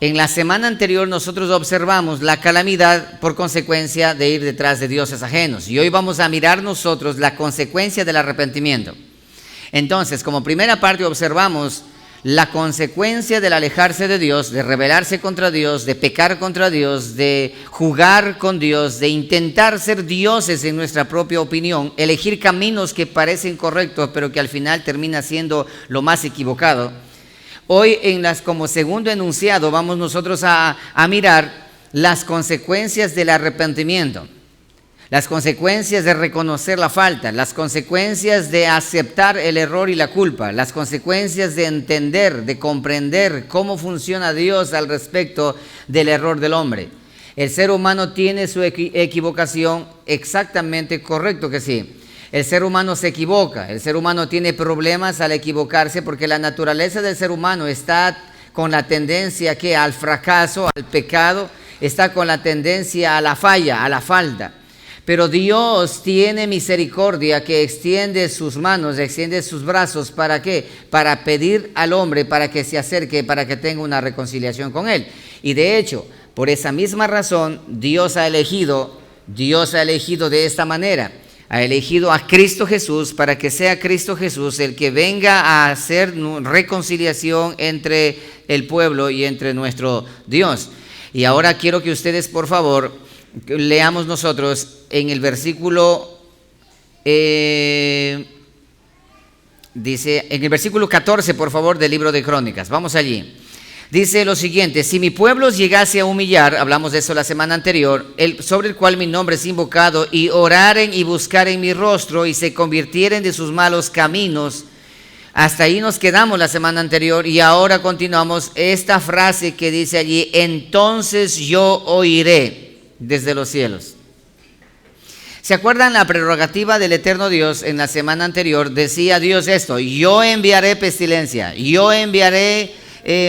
En la semana anterior nosotros observamos la calamidad por consecuencia de ir detrás de dioses ajenos. Y hoy vamos a mirar nosotros la consecuencia del arrepentimiento. Entonces, como primera parte observamos la consecuencia del alejarse de Dios, de rebelarse contra Dios, de pecar contra Dios, de jugar con Dios, de intentar ser dioses en nuestra propia opinión, elegir caminos que parecen correctos pero que al final termina siendo lo más equivocado. Hoy como segundo enunciado vamos nosotros a mirar las consecuencias del arrepentimiento, las consecuencias de reconocer la falta, las consecuencias de aceptar el error y la culpa, las consecuencias de entender, de comprender cómo funciona Dios al respecto del error del hombre. El ser humano tiene su equivocación, exactamente, correcto que sí. El ser humano se equivoca, el ser humano tiene problemas al equivocarse porque la naturaleza del ser humano está con la tendencia al fracaso, al pecado, está con la tendencia a la falla, a la falta. Pero Dios tiene misericordia que extiende sus manos, extiende sus brazos, ¿para qué? Para pedir al hombre para que se acerque, para que tenga una reconciliación con Él. Y de hecho, por esa misma razón, Dios ha elegido de esta manera. Ha elegido a Cristo Jesús para que sea Cristo Jesús el que venga a hacer reconciliación entre el pueblo y entre nuestro Dios. Y ahora quiero que ustedes, por favor, leamos nosotros en el versículo, dice, en el versículo 14, por favor, del libro de Crónicas. Vamos allí. Dice lo siguiente: si mi pueblo llegase a humillar, hablamos de eso la semana anterior, sobre el cual mi nombre es invocado, y oraren y buscaren mi rostro, y se convirtieren de sus malos caminos. Hasta ahí nos quedamos la semana anterior, y ahora continuamos esta frase que dice allí: entonces yo oiré desde los cielos. ¿Se acuerdan la prerrogativa del eterno Dios? En la semana anterior decía Dios esto: yo enviaré pestilencia, yo enviaré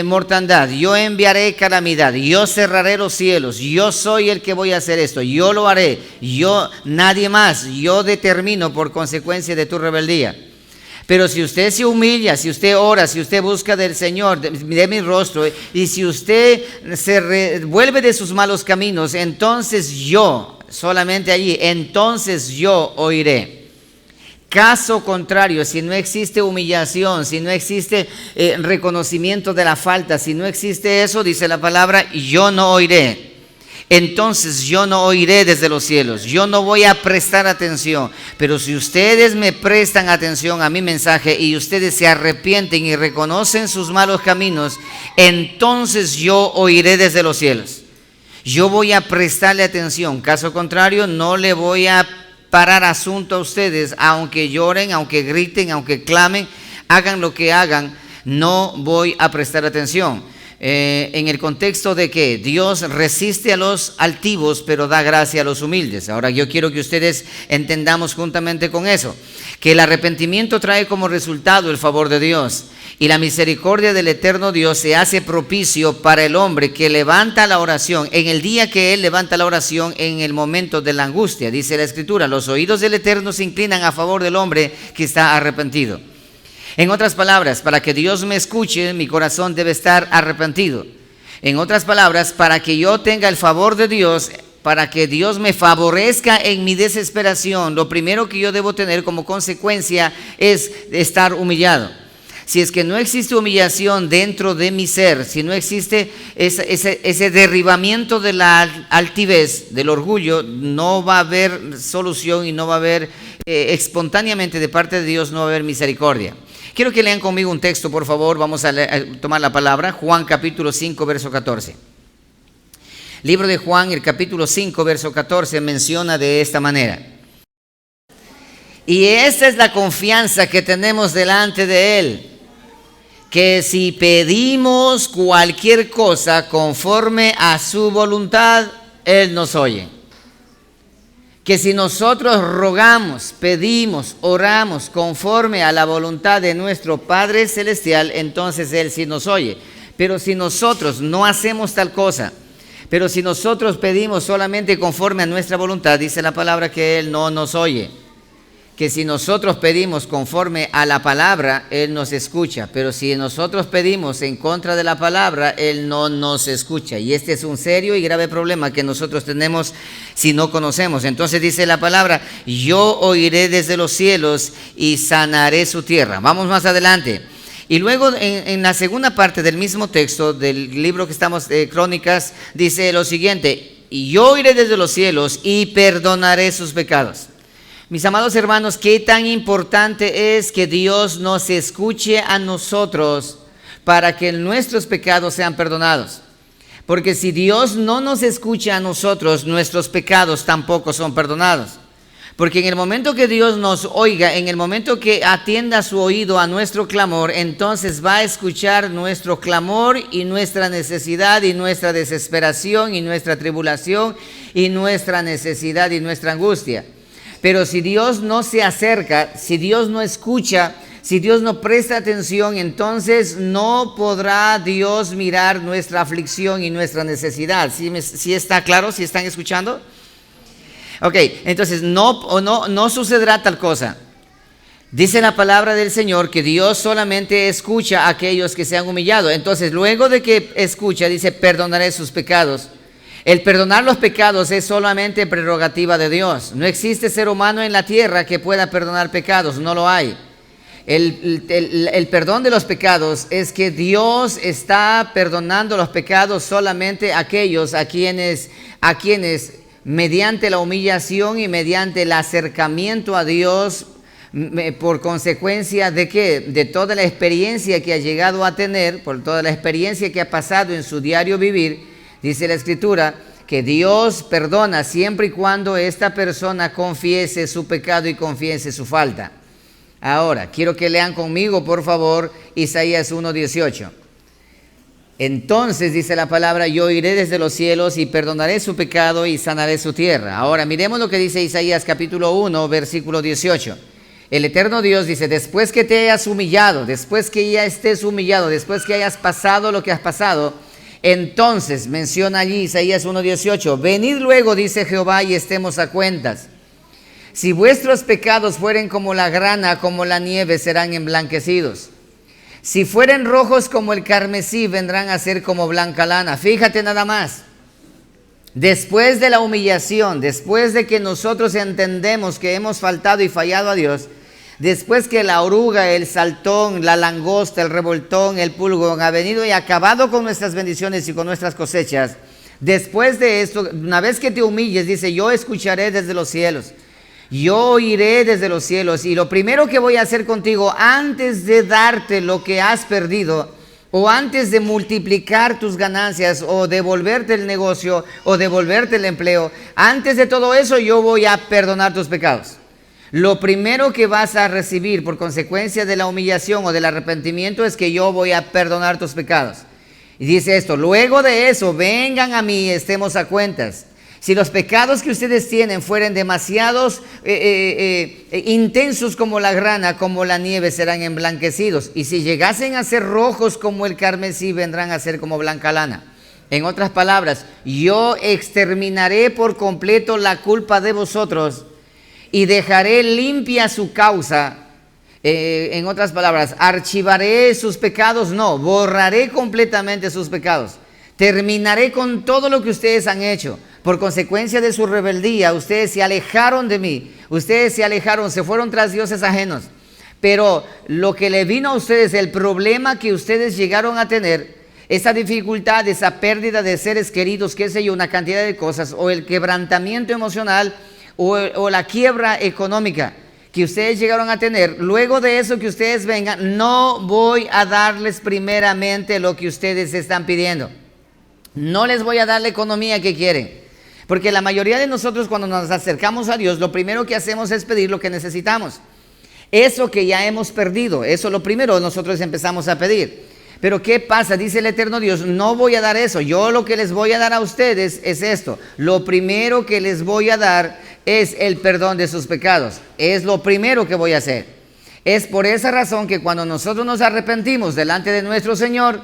mortandad, yo enviaré calamidad, yo cerraré los cielos, yo soy el que voy a hacer esto, yo lo haré, nadie más, yo determino por consecuencia de tu rebeldía. Pero si usted se humilla, si usted ora, si usted busca del Señor, de mi rostro, y si usted se vuelve de sus malos caminos, entonces yo, solamente allí, entonces yo oiré. Caso contrario, si no existe humillación, si no existe reconocimiento de la falta, si no existe eso, dice la palabra, yo no oiré. Entonces yo no oiré desde los cielos, yo no voy a prestar atención. Pero si ustedes me prestan atención a mi mensaje y ustedes se arrepienten y reconocen sus malos caminos, entonces yo oiré desde los cielos. Yo voy a prestarle atención. Caso contrario, no le voy a parar asunto a ustedes, aunque lloren, aunque griten, aunque clamen, hagan lo que hagan, no voy a prestar atención. En el contexto de que Dios resiste a los altivos, pero da gracia a los humildes. Ahora yo quiero que ustedes entendamos juntamente con eso, que el arrepentimiento trae como resultado el favor de Dios, y la misericordia del eterno Dios se hace propicio para el hombre que levanta la oración, en el día que él levanta la oración en el momento de la angustia. Dice la Escritura: los oídos del Eterno se inclinan a favor del hombre que está arrepentido. En otras palabras, para que Dios me escuche, mi corazón debe estar arrepentido. En otras palabras, para que yo tenga el favor de Dios, para que Dios me favorezca en mi desesperación, lo primero que yo debo tener como consecuencia es estar humillado. Si es que no existe humillación dentro de mi ser, si no existe ese derribamiento de la altivez, del orgullo, no va a haber solución y no va a haber, espontáneamente de parte de Dios, no va a haber misericordia. Quiero que lean conmigo un texto, por favor. Vamos a tomar la palabra. Juan capítulo 5, verso 14. Libro de Juan, el capítulo 5, verso 14, menciona de esta manera: y esta es la confianza que tenemos delante de Él, que si pedimos cualquier cosa conforme a su voluntad, Él nos oye. Que si nosotros rogamos, pedimos, oramos conforme a la voluntad de nuestro Padre Celestial, entonces Él sí nos oye. Pero si nosotros no hacemos tal cosa, pero si nosotros pedimos solamente conforme a nuestra voluntad, dice la palabra que Él no nos oye. que si nosotros pedimos conforme a la palabra, Él nos escucha, pero si nosotros pedimos en contra de la palabra, Él no nos escucha. Y este es un serio y grave problema que nosotros tenemos si no conocemos. Entonces dice la palabra, yo oiré desde los cielos y sanaré su tierra. Vamos más adelante. Y luego en la segunda parte del mismo texto del libro que estamos, Crónicas, dice lo siguiente, y yo oiré desde los cielos y perdonaré sus pecados. Mis amados hermanos, qué tan importante es que Dios nos escuche a nosotros para que nuestros pecados sean perdonados. Porque si Dios no nos escucha a nosotros, nuestros pecados tampoco son perdonados. Porque en el momento que Dios nos oiga, en el momento que atienda su oído a nuestro clamor, entonces va a escuchar nuestro clamor y nuestra necesidad y nuestra desesperación y nuestra tribulación y nuestra necesidad y nuestra angustia. Pero si Dios no se acerca, si Dios no escucha, si Dios no presta atención, entonces no podrá Dios mirar nuestra aflicción y nuestra necesidad. ¿Sí está claro? ¿Sí están escuchando? Ok, entonces no sucederá tal cosa. Dice la palabra del Señor que Dios solamente escucha a aquellos que se han humillado. Entonces, luego de que escucha, dice, perdonaré sus pecados. El perdonar los pecados es solamente prerrogativa de Dios. No existe ser humano en la tierra que pueda perdonar pecados, no lo hay. El perdón de los pecados es que Dios está perdonando los pecados solamente a aquellos a quienes mediante la humillación y mediante el acercamiento a Dios, por consecuencia de ¿qué? De toda la experiencia que ha llegado a tener, por toda la experiencia que ha pasado en su diario vivir. Dice la Escritura que Dios perdona siempre y cuando esta persona confiese su pecado y confiese su falta. Ahora, quiero que lean conmigo, por favor, Isaías 1:18. Entonces, dice la palabra, yo iré desde los cielos y perdonaré su pecado y sanaré su tierra. Ahora, miremos lo que dice Isaías capítulo 1, versículo 18. El eterno Dios dice, después que te hayas humillado, después que ya estés humillado, después que hayas pasado lo que has pasado, entonces, menciona allí Isaías 1:18, venid luego, dice Jehová, y estemos a cuentas. Si vuestros pecados fueren como la grana, como la nieve, serán emblanquecidos. Si fueren rojos como el carmesí, vendrán a ser como blanca lana. Fíjate nada más. Después de la humillación, después de que nosotros entendemos que hemos faltado y fallado a Dios, después que la oruga, el saltón, la langosta, el revoltón, el pulgón ha venido y acabado con nuestras bendiciones y con nuestras cosechas, después de esto, una vez que te humilles, dice, yo escucharé desde los cielos, yo oiré desde los cielos, y lo primero que voy a hacer contigo, antes de darte lo que has perdido, o antes de multiplicar tus ganancias, o devolverte el negocio, o devolverte el empleo, antes de todo eso, yo voy a perdonar tus pecados. Lo primero que vas a recibir por consecuencia de la humillación o del arrepentimiento es que yo voy a perdonar tus pecados. Y dice esto, luego de eso, vengan a mí y estemos a cuentas. Si los pecados que ustedes tienen fueren demasiados intensos como la grana, como la nieve, serán emblanquecidos. Y si llegasen a ser rojos como el carmesí, vendrán a ser como blanca lana. En otras palabras, yo exterminaré por completo la culpa de vosotros y dejaré limpia su causa. En otras palabras, archivaré sus pecados, no, borraré completamente sus pecados. Terminaré con todo lo que ustedes han hecho. Por consecuencia de su rebeldía, ustedes se alejaron de mí. Ustedes se alejaron, se fueron tras dioses ajenos. Pero lo que le vino a ustedes, el problema que ustedes llegaron a tener, esa dificultad, esa pérdida de seres queridos, qué sé yo, una cantidad de cosas, o el quebrantamiento emocional, o la quiebra económica que ustedes llegaron a tener, luego de eso que ustedes vengan, no voy a darles primeramente lo que ustedes están pidiendo. No les voy a dar la economía que quieren. Porque la mayoría de nosotros cuando nos acercamos a Dios, lo primero que hacemos es pedir lo que necesitamos. Eso que ya hemos perdido, eso lo primero nosotros empezamos a pedir. Pero ¿qué pasa? Dice el eterno Dios, no voy a dar eso. Yo lo que les voy a dar a ustedes es esto. Lo primero que les voy a dar es el perdón de sus pecados. Es lo primero que voy a hacer. Es por esa razón que cuando nosotros nos arrepentimos delante de nuestro Señor,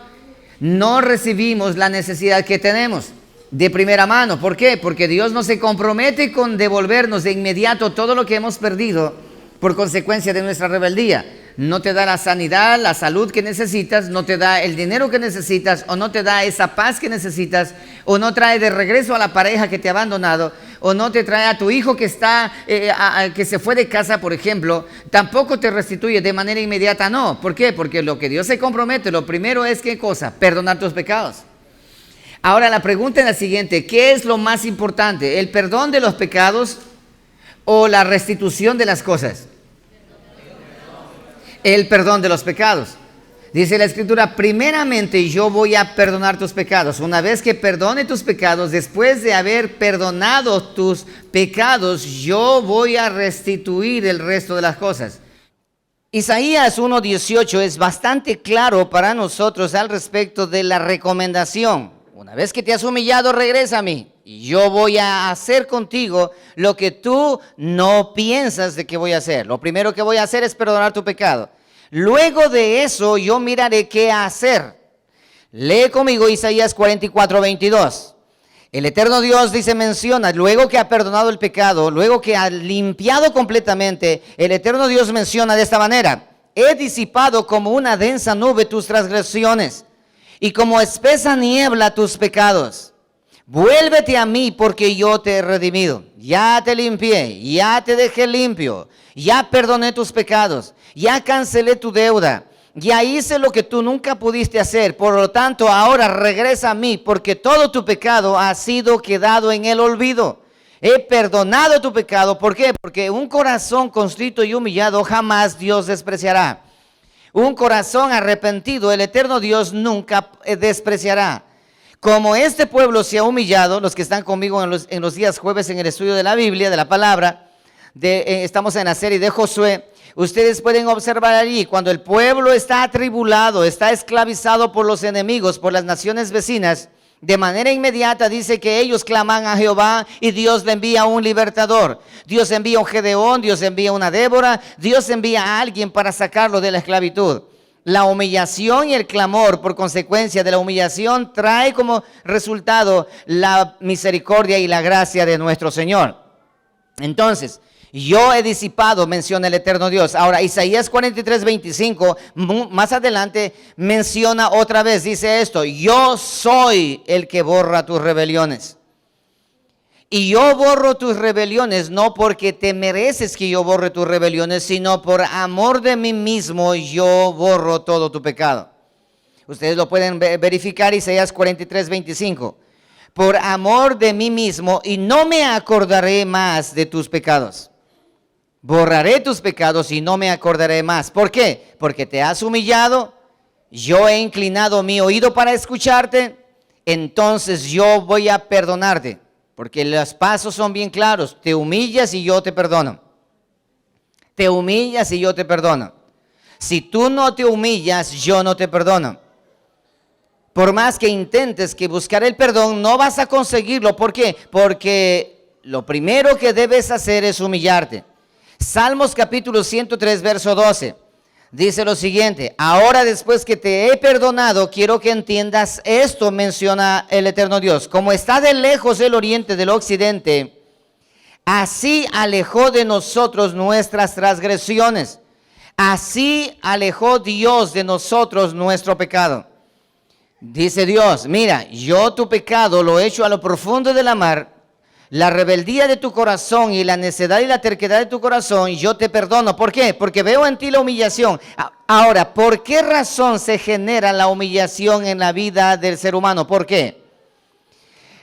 no recibimos la necesidad que tenemos de primera mano. ¿Por qué? Porque Dios no se compromete con devolvernos de inmediato todo lo que hemos perdido por consecuencia de nuestra rebeldía. No te da la sanidad, la salud que necesitas, no te da el dinero que necesitas, o no te da esa paz que necesitas, o no trae de regreso a la pareja que te ha abandonado, o no te trae a tu hijo que que se fue de casa, por ejemplo. Tampoco te restituye de manera inmediata, no. ¿Por qué? Porque lo que Dios se compromete, lo primero es, ¿qué cosa? Perdonar tus pecados. Ahora la pregunta es la siguiente: ¿qué es lo más importante? ¿El perdón de los pecados o la restitución de las cosas? El perdón de los pecados. Dice la Escritura: primeramente yo voy a perdonar tus pecados. Una vez que perdone tus pecados, después de haber perdonado tus pecados, yo voy a restituir el resto de las cosas. Isaías 1:18 es bastante claro para nosotros al respecto de la recomendación. Una vez que te has humillado, regresa a mí, y yo voy a hacer contigo lo que tú no piensas de que voy a hacer. Lo primero que voy a hacer es perdonar tu pecado. Luego de eso, yo miraré qué hacer. Lee conmigo Isaías 44:22. El eterno Dios menciona, luego que ha perdonado el pecado, luego que ha limpiado completamente, el eterno Dios menciona de esta manera: he disipado como una densa nube tus transgresiones, y como espesa niebla tus pecados. Vuélvete a mí, porque yo te he redimido. Ya te limpié, ya te dejé limpio, ya perdoné tus pecados, ya cancelé tu deuda, ya hice lo que tú nunca pudiste hacer. Por lo tanto, ahora regresa a mí, porque todo tu pecado ha sido quedado en el olvido. He perdonado tu pecado. ¿Por qué? Porque un corazón contrito y humillado jamás Dios despreciará. Un corazón arrepentido, el eterno Dios nunca despreciará. Como este pueblo se ha humillado, los que están conmigo en los días jueves en el estudio de la Biblia, de la palabra, estamos en la serie de Josué, ustedes pueden observar allí, cuando el pueblo está atribulado, está esclavizado por los enemigos, por las naciones vecinas, de manera inmediata dice que ellos claman a Jehová y Dios le envía un libertador. Dios envía un Gedeón, Dios envía una Débora, Dios envía a alguien para sacarlo de la esclavitud. La humillación y el clamor, por consecuencia de la humillación, trae como resultado la misericordia y la gracia de nuestro Señor. Entonces, yo he disipado, menciona el eterno Dios. Ahora, Isaías 43:25, más adelante menciona otra vez, dice esto: yo soy el que borra tus rebeliones. Y yo borro tus rebeliones, no porque te mereces que yo borre tus rebeliones, sino por amor de mí mismo yo borro todo tu pecado. Ustedes lo pueden verificar, Isaías 43:25. Por amor de mí mismo, y no me acordaré más de tus pecados. Borraré tus pecados y no me acordaré más. ¿Por qué? Porque te has humillado, yo he inclinado mi oído para escucharte, entonces yo voy a perdonarte. Porque los pasos son bien claros: te humillas y yo te perdono. Te humillas y yo te perdono. Si tú no te humillas, yo no te perdono. Por más que intentes que buscar el perdón, no vas a conseguirlo. ¿Por qué? Porque lo primero que debes hacer es humillarte. Salmos capítulo 103, verso 12. Dice lo siguiente: ahora, después que te he perdonado, quiero que entiendas esto, menciona el eterno Dios. Como está de lejos el oriente del occidente, así alejó de nosotros nuestras transgresiones. Así alejó Dios de nosotros nuestro pecado. Dice Dios: mira, yo tu pecado lo echo a lo profundo de la mar. La rebeldía de tu corazón y la necedad y la terquedad de tu corazón, yo te perdono. ¿Por qué? Porque veo en ti la humillación. Ahora, ¿por qué razón se genera la humillación en la vida del ser humano? ¿Por qué?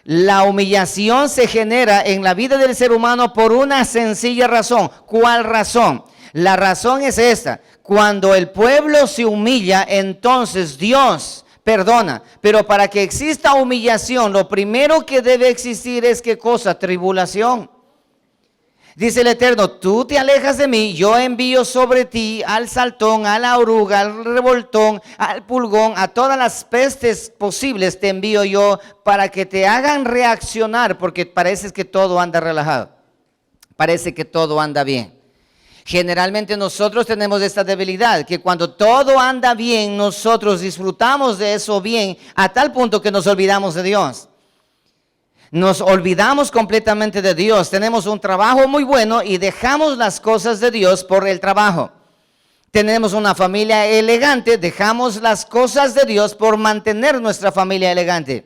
La humillación se genera en la vida del ser humano por una sencilla razón. ¿Cuál razón? La razón es esta: cuando el pueblo se humilla, entonces Dios perdona. Pero para que exista humillación, lo primero que debe existir es ¿qué cosa? Tribulación. Dice el Eterno: tú te alejas de mí, yo envío sobre ti al saltón, a la oruga, al revoltón, al pulgón, a todas las pestes posibles te envío yo para que te hagan reaccionar, porque parece que todo anda relajado, parece que todo anda bien. Generalmente nosotros tenemos esta debilidad, que cuando todo anda bien, nosotros disfrutamos de eso bien, a tal punto que nos olvidamos de Dios. Nos olvidamos completamente de Dios. Tenemos un trabajo muy bueno y dejamos las cosas de Dios por el trabajo. Tenemos una familia elegante, dejamos las cosas de Dios por mantener nuestra familia elegante.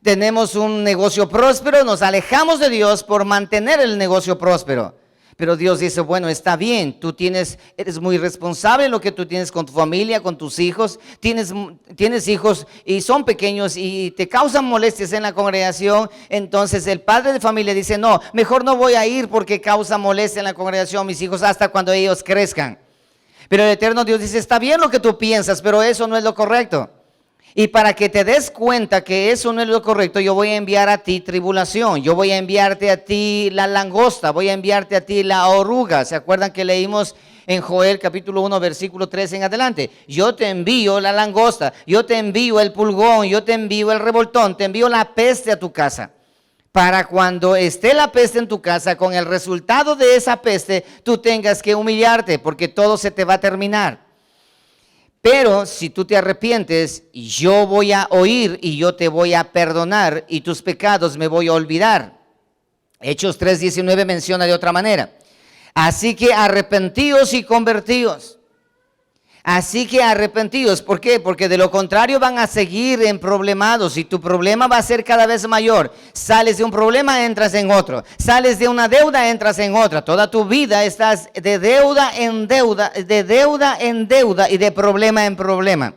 Tenemos un negocio próspero, nos alejamos de Dios por mantener el negocio próspero. Pero Dios dice, bueno, está bien, eres muy responsable en lo que tú tienes con tu familia, con tus hijos. Tienes hijos y son pequeños y te causan molestias en la congregación. Entonces el padre de familia dice, no, mejor no voy a ir porque causa molestia en la congregación mis hijos hasta cuando ellos crezcan. Pero el eterno Dios dice, está bien lo que tú piensas, pero eso no es lo correcto. Y para que te des cuenta que eso no es lo correcto, yo voy a enviar a ti tribulación. Yo voy a enviarte a ti la langosta, voy a enviarte a ti la oruga. ¿Se acuerdan que leímos en Joel capítulo 1 versículo 3 en adelante? Yo te envío la langosta, yo te envío el pulgón, yo te envío el revoltón, te envío la peste a tu casa. Para cuando esté la peste en tu casa, con el resultado de esa peste, tú tengas que humillarte porque todo se te va a terminar. Pero si tú te arrepientes, yo voy a oír y yo te voy a perdonar y tus pecados me voy a olvidar. Hechos 3:19 menciona de otra manera. Así que arrepentíos y convertíos. Así que arrepentidos, ¿por qué? Porque de lo contrario van a seguir emproblemados y tu problema va a ser cada vez mayor. Sales de un problema, entras en otro. Sales de una deuda, entras en otra. Toda tu vida estás de deuda en deuda, de deuda en deuda y de problema en problema.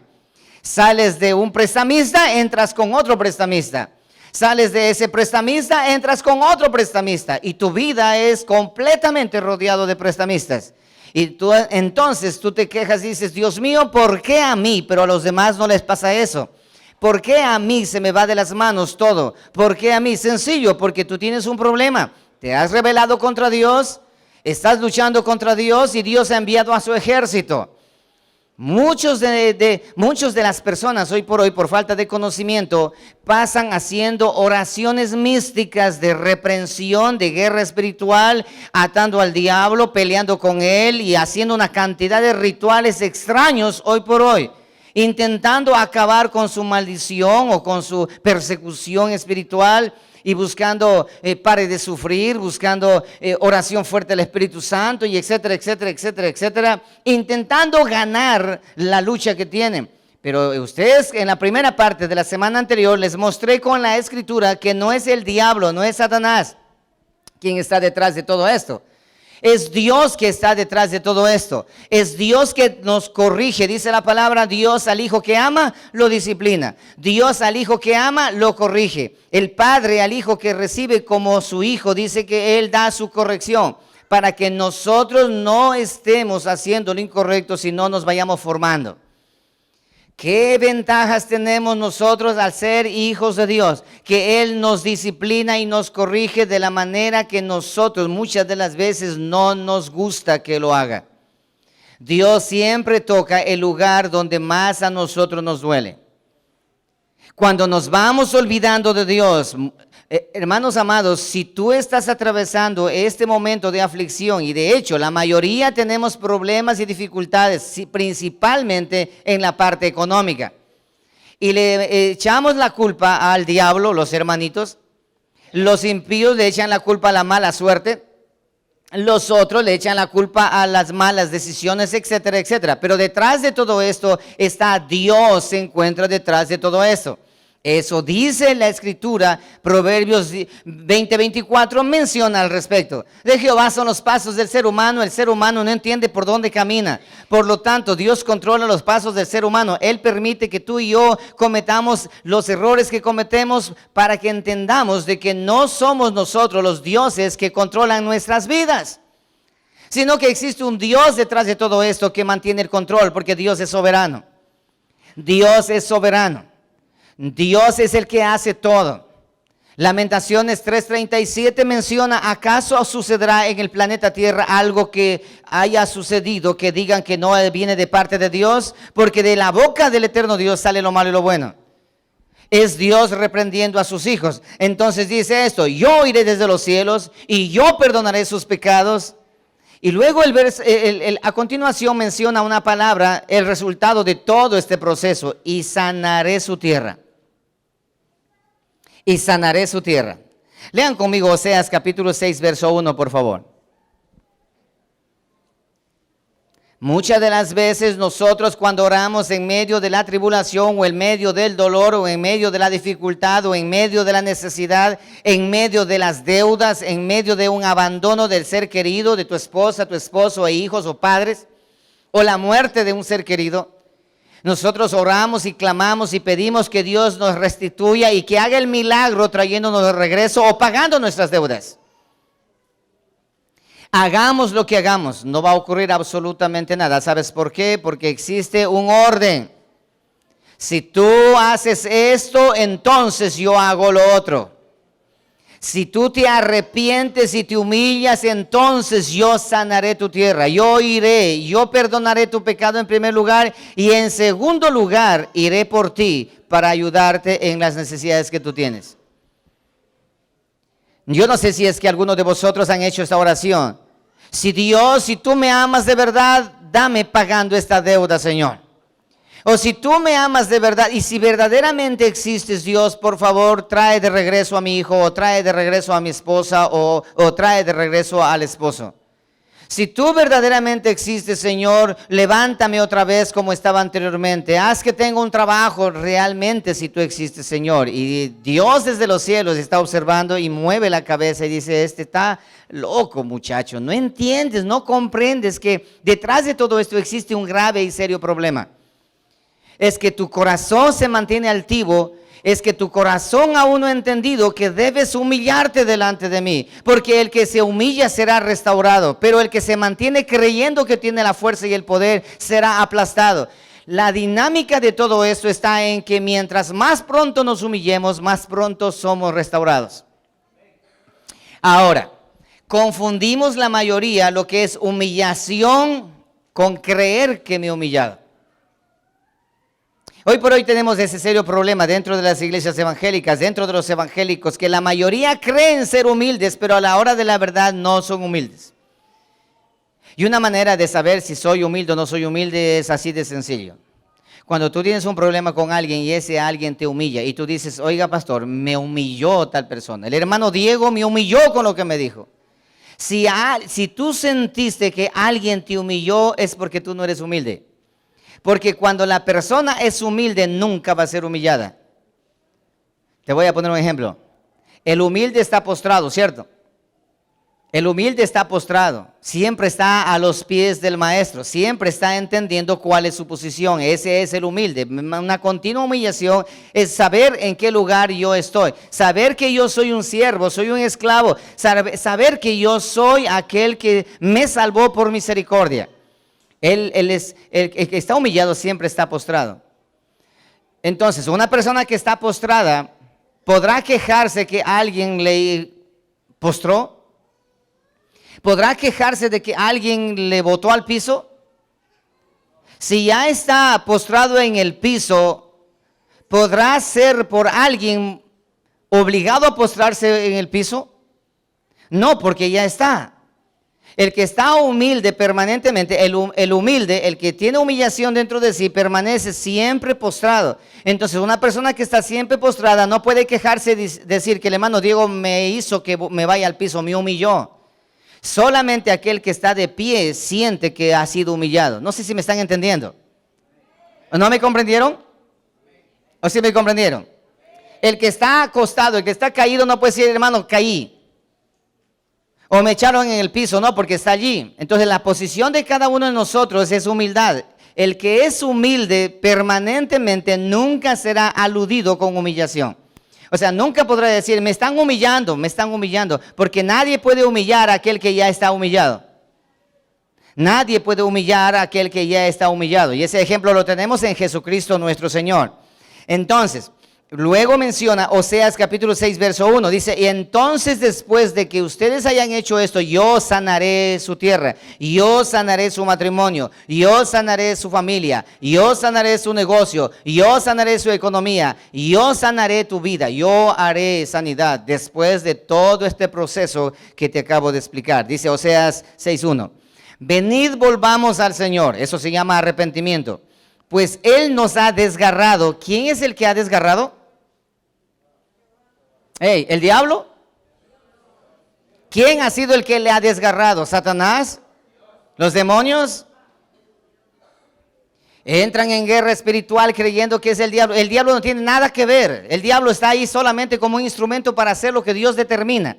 Sales de un prestamista, entras con otro prestamista. Sales de ese prestamista, entras con otro prestamista y tu vida es completamente rodeado de prestamistas. Y entonces tú te quejas y dices, Dios mío, ¿por qué a mí? Pero a los demás no les pasa eso. ¿Por qué a mí se me va de las manos todo? ¿Por qué a mí? Sencillo, porque tú tienes un problema. Te has rebelado contra Dios, estás luchando contra Dios y Dios ha enviado a su ejército. Muchos de las personas hoy por falta de conocimiento, pasan haciendo oraciones místicas de reprensión, de guerra espiritual, atando al diablo, peleando con él y haciendo una cantidad de rituales extraños hoy por hoy, intentando acabar con su maldición o con su persecución espiritual. Y buscando pare de sufrir, buscando oración fuerte del Espíritu Santo y etcétera, etcétera, etcétera, etcétera, intentando ganar la lucha que tienen. Pero ustedes en la primera parte de la semana anterior les mostré con la escritura que no es el diablo, no es Satanás quien está detrás de todo esto. Es Dios que está detrás de todo esto. Es Dios que nos corrige. Dice la palabra, Dios al hijo que ama, lo disciplina. Dios al hijo que ama, lo corrige. El padre al hijo que recibe como su hijo, dice que él da su corrección. Para que nosotros no estemos haciendo lo incorrecto, sino nos vayamos formando. ¿Qué ventajas tenemos nosotros al ser hijos de Dios? Que Él nos disciplina y nos corrige de la manera que nosotros muchas de las veces no nos gusta que lo haga. Dios siempre toca el lugar donde más a nosotros nos duele. Cuando nos vamos olvidando de Dios, hermanos amados, si tú estás atravesando este momento de aflicción, y de hecho la mayoría tenemos problemas y dificultades, principalmente en la parte económica, y le echamos la culpa al diablo, los hermanitos, los impíos le echan la culpa a la mala suerte, los otros le echan la culpa a las malas decisiones, etcétera, etcétera. Pero detrás de todo esto está Dios, se encuentra detrás de todo esto. Eso dice la escritura, Proverbios 20:24 menciona al respecto. De Jehová son los pasos del ser humano, el ser humano no entiende por dónde camina. Por lo tanto, Dios controla los pasos del ser humano. Él permite que tú y yo cometamos los errores que cometemos para que entendamos de que no somos nosotros los dioses que controlan nuestras vidas, sino que existe un Dios detrás de todo esto que mantiene el control, porque Dios es soberano. Dios es soberano. Dios es el que hace todo. Lamentaciones 3:37 menciona, ¿acaso sucederá en el planeta Tierra algo que haya sucedido que digan que no viene de parte de Dios? Porque de la boca del eterno Dios sale lo malo y lo bueno. Es Dios reprendiendo a sus hijos. Entonces dice esto, yo iré desde los cielos y yo perdonaré sus pecados. Y luego a continuación menciona una palabra, el resultado de todo este proceso, y sanaré su tierra. y sanaré su tierra. Lean conmigo Oseas capítulo 6, verso 1, por favor. Muchas de las veces nosotros cuando oramos en medio de la tribulación o en medio del dolor o en medio de la dificultad o en medio de la necesidad, en medio de las deudas, en medio de un abandono del ser querido, de tu esposa, tu esposo e hijos o padres, o la muerte de un ser querido, nosotros oramos y clamamos y pedimos que Dios nos restituya y que haga el milagro trayéndonos de regreso o pagando nuestras deudas. Hagamos lo que hagamos, no va a ocurrir absolutamente nada. ¿Sabes por qué? Porque existe un orden. Si tú haces esto, entonces yo hago lo otro. Si tú te arrepientes y te humillas, entonces yo sanaré tu tierra. Yo iré, yo perdonaré tu pecado en primer lugar y en segundo lugar iré por ti para ayudarte en las necesidades que tú tienes. Yo no sé si es que algunos de vosotros han hecho esta oración. Si Dios, si tú me amas de verdad, dame pagando esta deuda, Señor. O si tú me amas de verdad y si verdaderamente existes, Dios, por favor, trae de regreso a mi hijo o trae de regreso a mi esposa o trae de regreso al esposo. Si tú verdaderamente existes, Señor, levántame otra vez como estaba anteriormente. Haz que tenga un trabajo realmente si tú existes, Señor. Y Dios desde los cielos está observando y mueve la cabeza y dice, este está loco, muchacho. No entiendes, no comprendes que detrás de todo esto existe un grave y serio problema. Es que tu corazón se mantiene altivo. Es que tu corazón aún no ha entendido que debes humillarte delante de mí, porque el que se humilla será restaurado, pero el que se mantiene creyendo que tiene la fuerza y el poder será aplastado. La dinámica de todo esto está en que mientras más pronto nos humillemos, más pronto somos restaurados. Ahora, confundimos la mayoría lo que es humillación con creer que me he humillado. Hoy por hoy tenemos ese serio problema dentro de las iglesias evangélicas, dentro de los evangélicos, que la mayoría creen ser humildes, pero a la hora de la verdad no son humildes. Y una manera de saber si soy humilde o no soy humilde es así de sencillo. Cuando tú tienes un problema con alguien y ese alguien te humilla y tú dices, oiga pastor, me humilló tal persona. El hermano Diego me humilló con lo que me dijo. Si tú sentiste que alguien te humilló es porque tú no eres humilde. Porque cuando la persona es humilde, nunca va a ser humillada. Te voy a poner un ejemplo. El humilde está postrado, ¿cierto? El humilde está postrado. Siempre está a los pies del maestro. Siempre está entendiendo cuál es su posición. Ese es el humilde. Una continua humillación es saber en qué lugar yo estoy. Saber que yo soy un siervo, soy un esclavo. Saber que yo soy aquel que me salvó por misericordia. El que está humillado siempre está postrado. Entonces, una persona que está postrada, ¿podrá quejarse que alguien le postró? ¿Podrá quejarse de que alguien le botó al piso? Si ya está postrado en el piso, ¿podrá ser por alguien obligado a postrarse en el piso? No, porque ya está. El que está humilde permanentemente, el humilde, el que tiene humillación dentro de sí, permanece siempre postrado. Entonces, una persona que está siempre postrada no puede quejarse y decir que el hermano Diego me hizo que me vaya al piso, me humilló. Solamente aquel que está de pie siente que ha sido humillado. No sé si me están entendiendo. ¿No me comprendieron? ¿O sí me comprendieron? El que está acostado, el que está caído no puede decir, hermano, caí. O me echaron en el piso, no, porque está allí. Entonces la posición de cada uno de nosotros es humildad. El que es humilde permanentemente nunca será aludido con humillación. O sea, nunca podrá decir, me están humillando, porque nadie puede humillar a aquel que ya está humillado. Nadie puede humillar a aquel que ya está humillado. Y ese ejemplo lo tenemos en Jesucristo nuestro Señor. Entonces, luego menciona Oseas capítulo 6, verso 1. Dice, y entonces después de que ustedes hayan hecho esto, yo sanaré su tierra, yo sanaré su matrimonio, yo sanaré su familia, yo sanaré su negocio, yo sanaré su economía, yo sanaré tu vida, yo haré sanidad después de todo este proceso que te acabo de explicar. Dice Oseas 6:1. Venid, volvamos al Señor. Eso se llama arrepentimiento. Pues Él nos ha desgarrado. ¿Quién es el que ha desgarrado? Hey, ¿el diablo? ¿Quién ha sido el que le ha desgarrado? ¿Satanás? ¿Los demonios? Entran en guerra espiritual creyendo que es el diablo. El diablo no tiene nada que ver. El diablo está ahí solamente como un instrumento para hacer lo que Dios determina.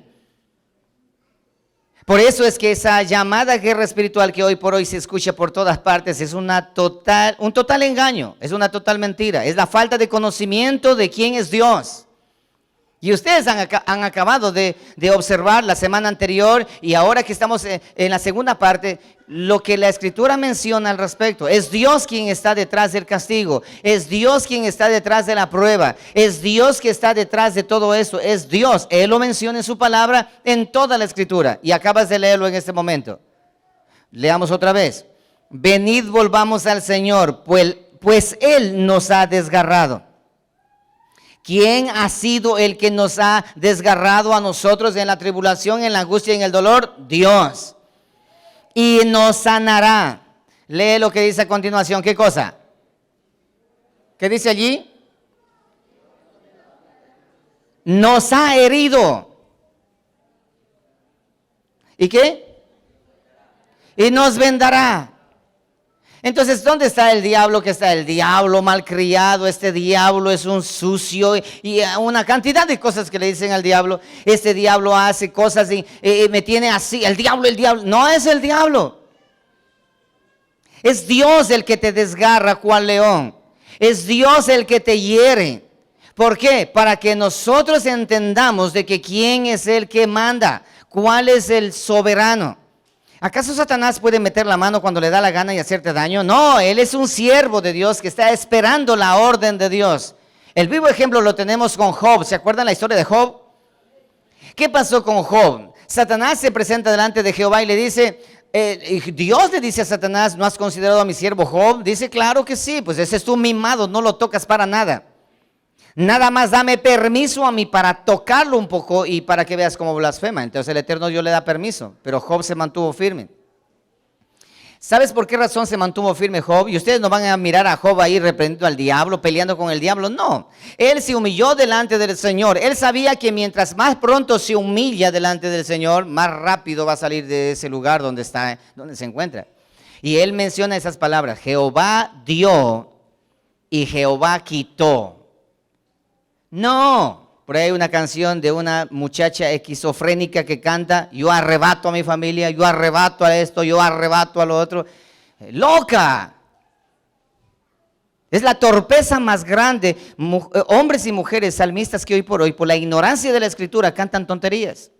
Por eso es que esa llamada guerra espiritual que hoy por hoy se escucha por todas partes es un total engaño, es una total mentira. Es la falta de conocimiento de quién es Dios. Y ustedes han acabado de observar la semana anterior y ahora que estamos en la segunda parte, lo que la Escritura menciona al respecto. Es Dios quien está detrás del castigo. Es Dios quien está detrás de la prueba. Es Dios que está detrás de todo eso. Es Dios. Él lo menciona en su palabra en toda la Escritura. Y acabas de leerlo en este momento. Leamos otra vez. Venid, volvamos al Señor, pues Él nos ha desgarrado. ¿Quién ha sido el que nos ha desgarrado a nosotros en la tribulación, en la angustia y en el dolor? Dios. Y nos sanará. Lee lo que dice a continuación. ¿Qué cosa? ¿Qué dice allí? Nos ha herido. ¿Y qué? Y nos vendará. Entonces, ¿dónde está el diablo? Que está el diablo malcriado, este diablo es un sucio y una cantidad de cosas que le dicen al diablo. Este diablo hace cosas y me tiene así, el diablo. No es el diablo. Es Dios el que te desgarra cual león. Es Dios el que te hiere. ¿Por qué? Para que nosotros entendamos de que quién es el que manda, cuál es el soberano. ¿Acaso Satanás puede meter la mano cuando le da la gana y hacerte daño? No, él es un siervo de Dios que está esperando la orden de Dios. El vivo ejemplo lo tenemos con Job. ¿Se acuerdan la historia de Job? ¿Qué pasó con Job? Satanás se presenta delante de Jehová y le dice, Dios le dice a Satanás, ¿no has considerado a mi siervo Job? Dice, claro que sí, pues ese es tu mimado, no lo tocas para nada. Nada más dame permiso a mí para tocarlo un poco y para que veas cómo blasfema. Entonces el Eterno Dios le da permiso, pero Job se mantuvo firme. ¿Sabes por qué razón se mantuvo firme Job? Y ustedes no van a mirar a Job ahí reprendiendo al diablo, peleando con el diablo. No, él se humilló delante del Señor. Él sabía que mientras más pronto se humilla delante del Señor, más rápido va a salir de ese lugar donde está, donde se encuentra. Y él menciona esas palabras: Jehová dio y Jehová quitó. No, por ahí hay una canción de una muchacha esquizofrénica que canta, yo arrebato a mi familia, yo arrebato a esto, yo arrebato a lo otro. ¡Loca! Es la torpeza más grande. Hombres y mujeres salmistas que hoy por la ignorancia de la Escritura, cantan tonterías.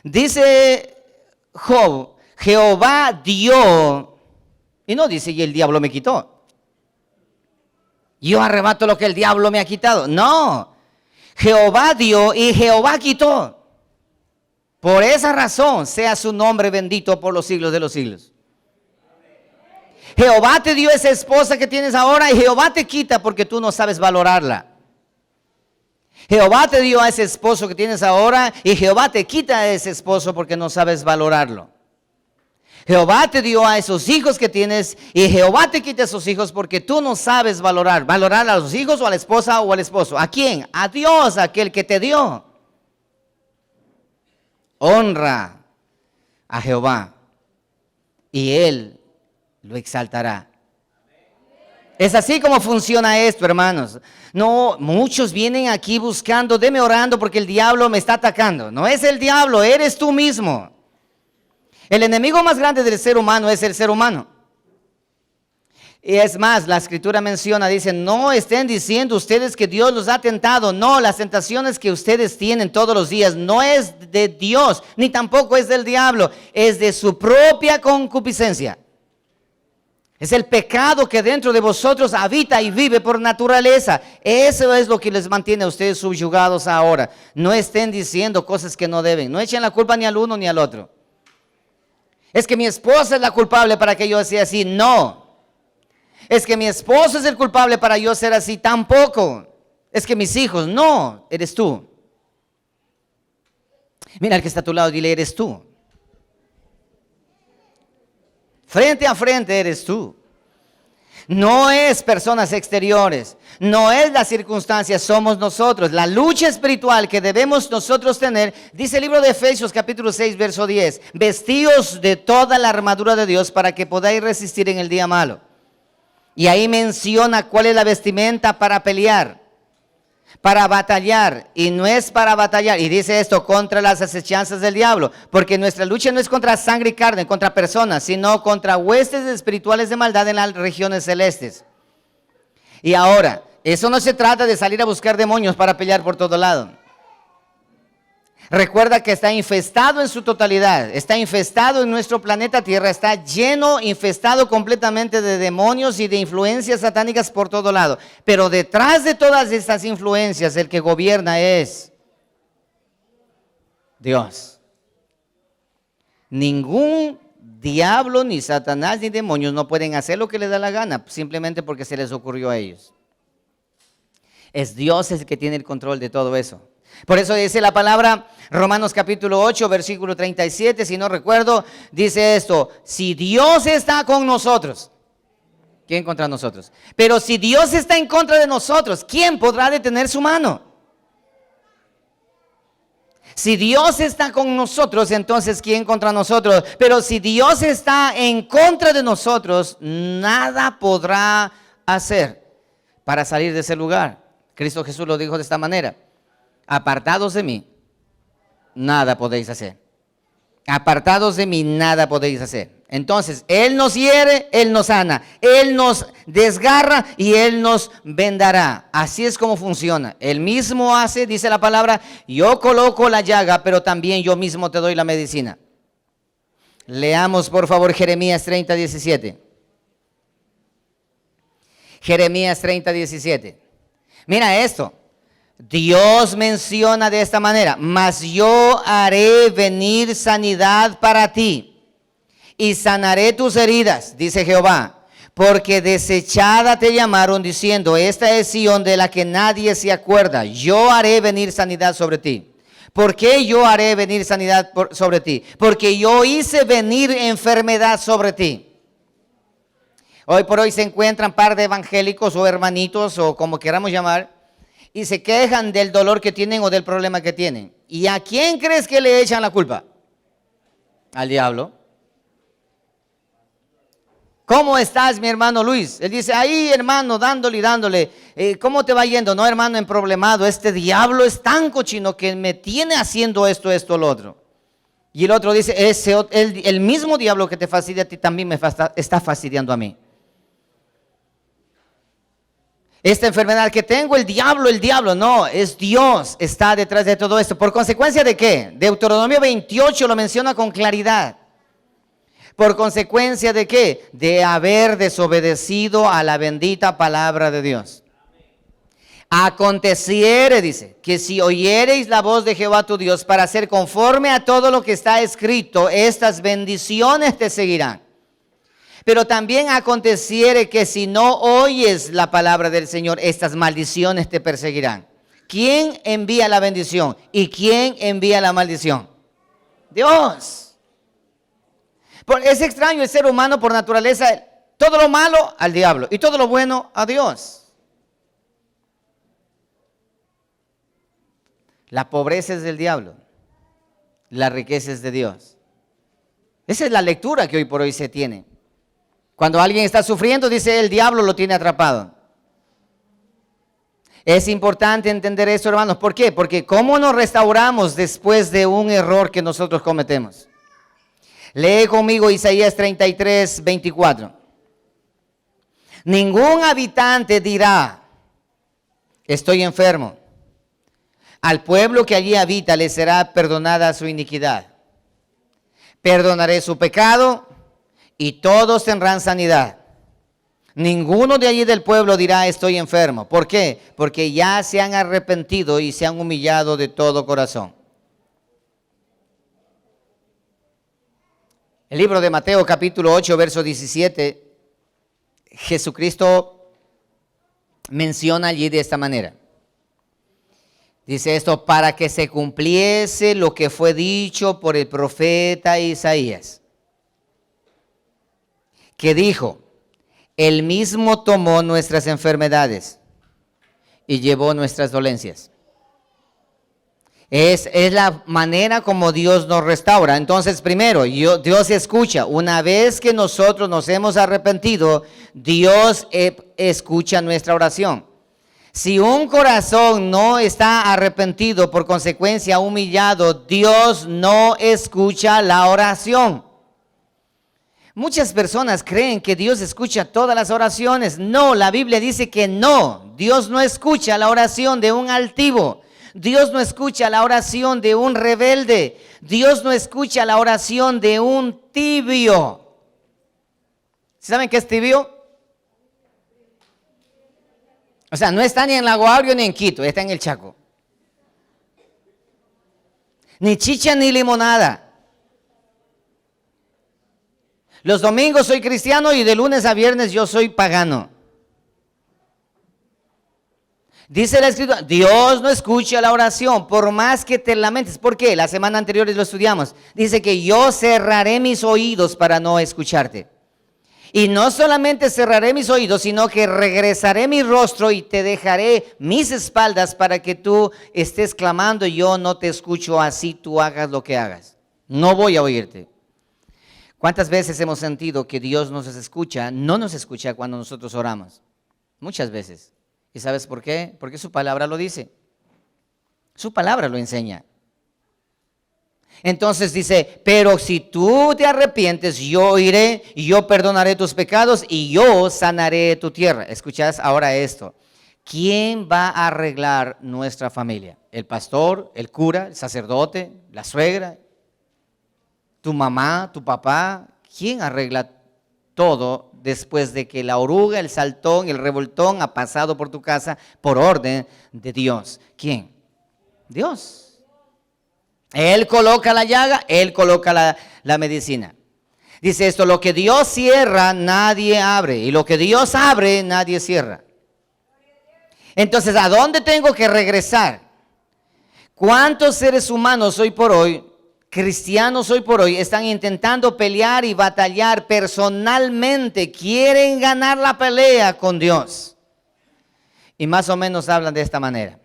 Dice Job, Jehová dio, y no dice, y el diablo me quitó. Yo arrebato lo que el diablo me ha quitado. No, Jehová dio y Jehová quitó. Por esa razón sea su nombre bendito por los siglos de los siglos. Jehová te dio esa esposa que tienes ahora y Jehová te quita porque tú no sabes valorarla. Jehová te dio a ese esposo que tienes ahora y Jehová te quita a ese esposo porque no sabes valorarlo. Jehová te dio a esos hijos que tienes y Jehová te quita a esos hijos porque tú no sabes valorar a los hijos o a la esposa o al esposo. ¿A quién? A Dios, aquel que te dio. Honra a Jehová y Él lo exaltará. Es así como funciona esto, hermanos. No, muchos vienen aquí buscando, deme orando porque el diablo me está atacando. No es el diablo, eres tú mismo. El enemigo más grande del ser humano es el ser humano. Y es más, la Escritura menciona, dice, no estén diciendo ustedes que Dios los ha tentado. No, las tentaciones que ustedes tienen todos los días no es de Dios, ni tampoco es del diablo, es de su propia concupiscencia. Es el pecado que dentro de vosotros habita y vive por naturaleza. Eso es lo que les mantiene a ustedes subyugados ahora. No estén diciendo cosas que no deben. No echen la culpa ni al uno ni al otro. Es que mi esposa es la culpable para que yo sea así. No. Es que mi esposo es el culpable para yo ser así. Tampoco. Es que mis hijos. No, eres tú. Mira al que está a tu lado, dile, eres tú. Frente a frente eres tú. No es personas exteriores, no es las circunstancias, somos nosotros. La lucha espiritual que debemos nosotros tener, dice el libro de Efesios capítulo 6, verso 10, vestíos de toda la armadura de Dios para que podáis resistir en el día malo. Y ahí menciona cuál es la vestimenta para pelear, para batallar, y no es para batallar, y dice esto, contra las acechanzas del diablo, porque nuestra lucha no es contra sangre y carne, contra personas, sino contra huestes espirituales de maldad en las regiones celestes. Y ahora, eso no se trata de salir a buscar demonios para pelear por todo lado. Recuerda que está infestado en su totalidad, está infestado en nuestro planeta Tierra, está lleno, infestado completamente de demonios y de influencias satánicas por todo lado. Pero detrás de todas estas influencias, el que gobierna es Dios. Ningún diablo, ni Satanás, ni demonios no pueden hacer lo que les da la gana, simplemente porque se les ocurrió a ellos. Es Dios el que tiene el control de todo eso. Por eso dice la palabra, Romanos capítulo 8, versículo 37, si no recuerdo, dice esto: si Dios está con nosotros, ¿quién contra nosotros? Pero si Dios está en contra de nosotros, ¿quién podrá detener su mano? Si Dios está con nosotros, entonces ¿quién contra nosotros? Pero si Dios está en contra de nosotros, nada podrá hacer para salir de ese lugar. Cristo Jesús lo dijo de esta manera: apartados de mí, nada podéis hacer. Apartados de mí, nada podéis hacer. Entonces, Él nos hiere, Él nos sana, Él nos desgarra y Él nos vendará. Así es como funciona. Él mismo hace, dice la palabra, yo coloco la llaga, pero también yo mismo te doy la medicina. Leamos por favor Jeremías 30, 17. Jeremías 30, 17. Mira esto. Dios menciona de esta manera: mas yo haré venir sanidad para ti y sanaré tus heridas, dice Jehová, porque desechada te llamaron diciendo, esta es Sión de la que nadie se acuerda. Yo haré venir sanidad sobre ti. ¿Por qué yo haré venir sanidad sobre ti? Porque yo hice venir enfermedad sobre ti. Hoy por hoy se encuentran par de evangélicos o hermanitos o como queramos llamar, y se quejan del dolor que tienen o del problema que tienen. ¿Y a quién crees que le echan la culpa? Al diablo. ¿Cómo estás, mi hermano Luis? Él dice, ahí hermano, dándole y dándole. ¿Cómo te va yendo? No, hermano, emproblemado. Este diablo es tan cochino que me tiene haciendo esto, lo otro. Y el otro dice, el mismo diablo que te fastidia a ti también me está fastidiando a mí. Esta enfermedad que tengo, el diablo, no, es Dios, está detrás de todo esto. ¿Por consecuencia de qué? Deuteronomio 28 lo menciona con claridad. ¿Por consecuencia de qué? De haber desobedecido a la bendita palabra de Dios. Aconteciere, dice, que si oyereis la voz de Jehová tu Dios para hacer conforme a todo lo que está escrito, estas bendiciones te seguirán. Pero también aconteciere que si no oyes la palabra del Señor, estas maldiciones te perseguirán. ¿Quién envía la bendición? ¿Y quién envía la maldición? Dios. Es extraño el ser humano por naturaleza, todo lo malo al diablo y todo lo bueno a Dios. La pobreza es del diablo, la riqueza es de Dios. Esa es la lectura que hoy por hoy se tiene. Cuando alguien está sufriendo, dice el diablo lo tiene atrapado. Es importante entender eso, hermanos. ¿Por qué? Porque ¿cómo nos restauramos después de un error que nosotros cometemos? Lee conmigo Isaías 33, 24. Ningún habitante dirá, estoy enfermo. Al pueblo que allí habita le será perdonada su iniquidad. Perdonaré su pecado y todos tendrán sanidad. Ninguno de allí del pueblo dirá estoy enfermo. ¿Por qué? Porque ya se han arrepentido y se han humillado de todo corazón. El libro de Mateo capítulo 8 verso 17, Jesucristo menciona allí de esta manera. Dice esto, para que se cumpliese lo que fue dicho por el profeta Isaías, que dijo, Él mismo tomó nuestras enfermedades y llevó nuestras dolencias. Es la manera como Dios nos restaura. Entonces, primero, Dios escucha. Una vez que nosotros nos hemos arrepentido, Dios escucha nuestra oración. Si un corazón no está arrepentido, por consecuencia humillado, Dios no escucha la oración. Muchas personas creen que Dios escucha todas las oraciones. No, la Biblia dice que no. Dios no escucha la oración de un altivo. Dios no escucha la oración de un rebelde. Dios no escucha la oración de un tibio. ¿Saben qué es tibio? O sea, no está ni en Lago Agrio ni en Quito, está en el Chaco. Ni chicha ni limonada. Los domingos soy cristiano y de lunes a viernes yo soy pagano. Dice la Escritura, Dios no escucha la oración por más que te lamentes. ¿Por qué? La semana anterior lo estudiamos. Dice que yo cerraré mis oídos para no escucharte. Y no solamente cerraré mis oídos, sino que regresaré mi rostro y te dejaré mis espaldas para que tú estés clamando y yo no te escucho, así tú hagas lo que hagas. No voy a oírte. ¿Cuántas veces hemos sentido que Dios nos escucha? No nos escucha cuando nosotros oramos. Muchas veces. ¿Y sabes por qué? Porque su palabra lo dice. Su palabra lo enseña. Entonces dice, pero si tú te arrepientes, yo iré y yo perdonaré tus pecados y yo sanaré tu tierra. ¿Escuchas ahora esto? ¿Quién va a arreglar nuestra familia? ¿El pastor, el cura, el sacerdote, la suegra, tu mamá, tu papá? ¿Quién arregla todo después de que la oruga, el saltón, el revoltón ha pasado por tu casa por orden de Dios? ¿Quién? Dios. Él coloca la llaga, Él coloca la medicina. Dice esto, lo que Dios cierra, nadie abre. Y lo que Dios abre, nadie cierra. Entonces, ¿a dónde tengo que regresar? ¿Cuántos seres humanos hoy por hoy, cristianos hoy por hoy, están intentando pelear y batallar personalmente? Quieren ganar la pelea con Dios. Y más o menos hablan de esta manera.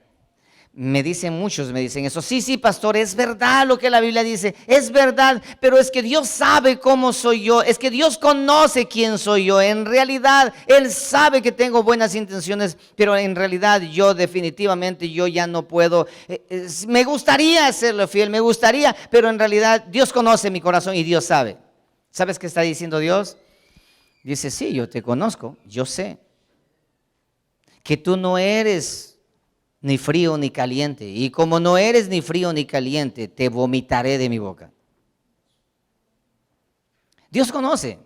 Muchos me dicen eso. Sí, pastor, es verdad lo que la Biblia dice. Es verdad, pero es que Dios sabe cómo soy yo. Es que Dios conoce quién soy yo. En realidad, Él sabe que tengo buenas intenciones, pero en realidad yo definitivamente yo ya no puedo. Me gustaría serle fiel, me gustaría, pero en realidad Dios conoce mi corazón y Dios sabe. ¿Sabes qué está diciendo Dios? Dice, sí, yo te conozco, yo sé que tú no eres ni frío ni caliente. Y como no eres ni frío ni caliente, te vomitaré de mi boca. Dios conoce,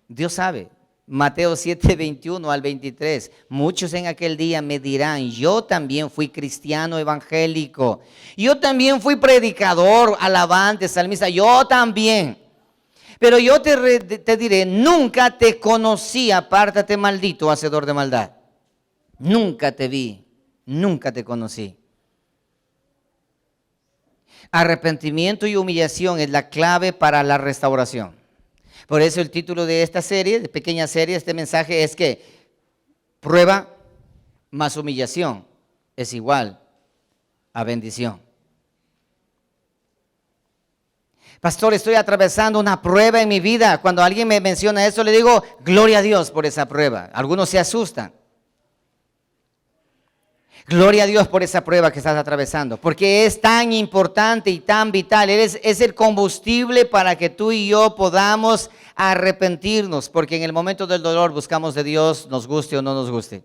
Dios sabe. Mateo 7, 21 al 23. Muchos en aquel día me dirán, yo también fui cristiano evangélico. Yo también fui predicador, alabante, salmista. Yo también. Pero yo te diré, nunca te conocí, apártate maldito, hacedor de maldad. Nunca te vi. Nunca te conocí. Arrepentimiento y humillación es la clave para la restauración. Por eso el título de esta serie, de pequeña serie, este mensaje es que prueba más humillación es igual a bendición. Pastor, estoy atravesando una prueba en mi vida. Cuando alguien me menciona eso, le digo, gloria a Dios por esa prueba. Algunos se asustan. Gloria a Dios por esa prueba que estás atravesando, porque es tan importante y tan vital. Es el combustible para que tú y yo podamos arrepentirnos, porque en el momento del dolor buscamos de Dios, nos guste o no nos guste.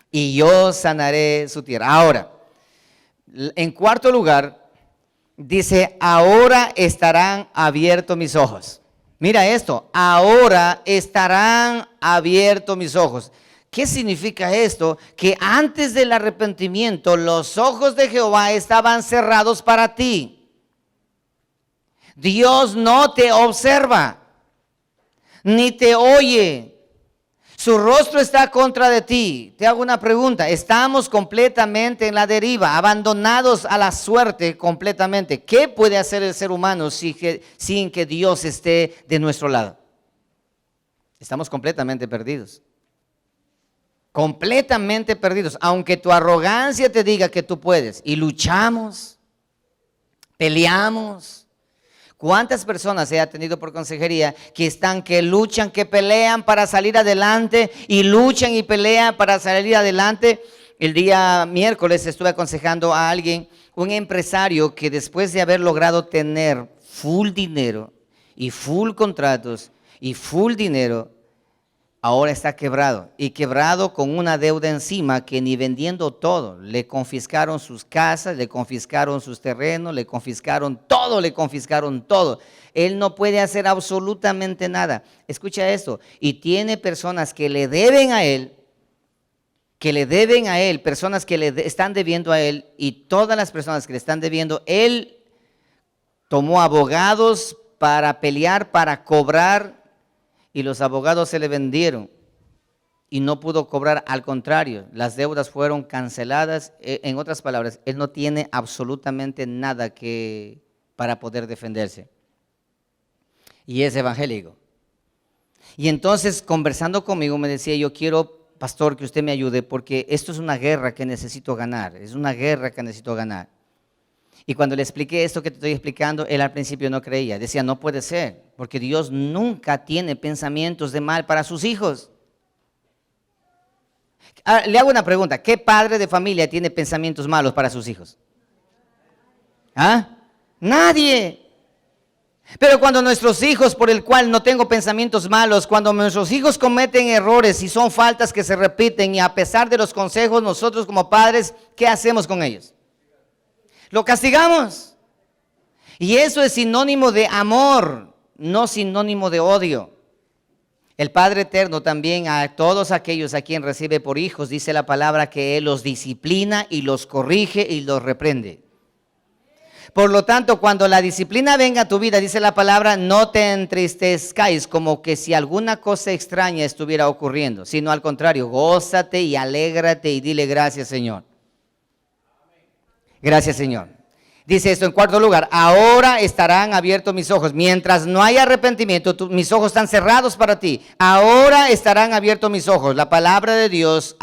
Y yo sanaré su tierra. Ahora, en cuarto lugar, dice, ahora estarán abiertos mis ojos. Mira esto, ahora estarán abiertos mis ojos. ¿Qué significa esto? Que antes del arrepentimiento los ojos de Jehová estaban cerrados para ti. Dios no te observa, ni te oye. Su rostro está contra de ti. Te hago una pregunta. ¿Estamos completamente en la deriva, abandonados a la suerte completamente? ¿Qué puede hacer el ser humano sin que Dios esté de nuestro lado? Estamos completamente perdidos. Completamente perdidos. Aunque tu arrogancia te diga que tú puedes. Y luchamos, peleamos. ¿Cuántas personas he atendido por consejería que luchan, que pelean para salir adelante y luchan y pelean para salir adelante? El día miércoles estuve aconsejando a alguien, un empresario que después de haber logrado tener full dinero y full contratos y full dinero, ahora está quebrado y quebrado con una deuda encima que ni vendiendo todo, le confiscaron sus casas, le confiscaron sus terrenos, le confiscaron todo. Él no puede hacer absolutamente nada. Escucha esto, y tiene personas que le deben a él, personas que le están debiendo a él, y todas las personas que le están debiendo, él tomó abogados para pelear, para cobrar, y los abogados se le vendieron y no pudo cobrar. Al contrario, las deudas fueron canceladas. En otras palabras, él no tiene absolutamente nada para poder defenderse. Y es evangélico. Y entonces, conversando conmigo, me decía, yo quiero, pastor, que usted me ayude, porque esto es una guerra que necesito ganar. Y cuando le expliqué esto que te estoy explicando, él al principio no creía. Decía, no puede ser, porque Dios nunca tiene pensamientos de mal para sus hijos. Le hago una pregunta, ¿qué padre de familia tiene pensamientos malos para sus hijos? ¿Ah? Nadie. Pero cuando nuestros hijos, por el cual no tengo pensamientos malos, cuando nuestros hijos cometen errores y son faltas que se repiten, y a pesar de los consejos, nosotros como padres, ¿qué hacemos con ellos? Lo castigamos. Y eso es sinónimo de amor, no sinónimo de odio. El Padre Eterno también a todos aquellos a quien recibe por hijos, dice la palabra que Él los disciplina y los corrige y los reprende. Por lo tanto, cuando la disciplina venga a tu vida, dice la palabra, no te entristezcáis como que si alguna cosa extraña estuviera ocurriendo, sino al contrario, gózate y alégrate y dile gracias, Señor. Gracias, Señor. Dice esto en cuarto lugar, ahora estarán abiertos mis ojos. Mientras no haya arrepentimiento, mis ojos están cerrados para ti. Ahora estarán abiertos mis ojos. La palabra de Dios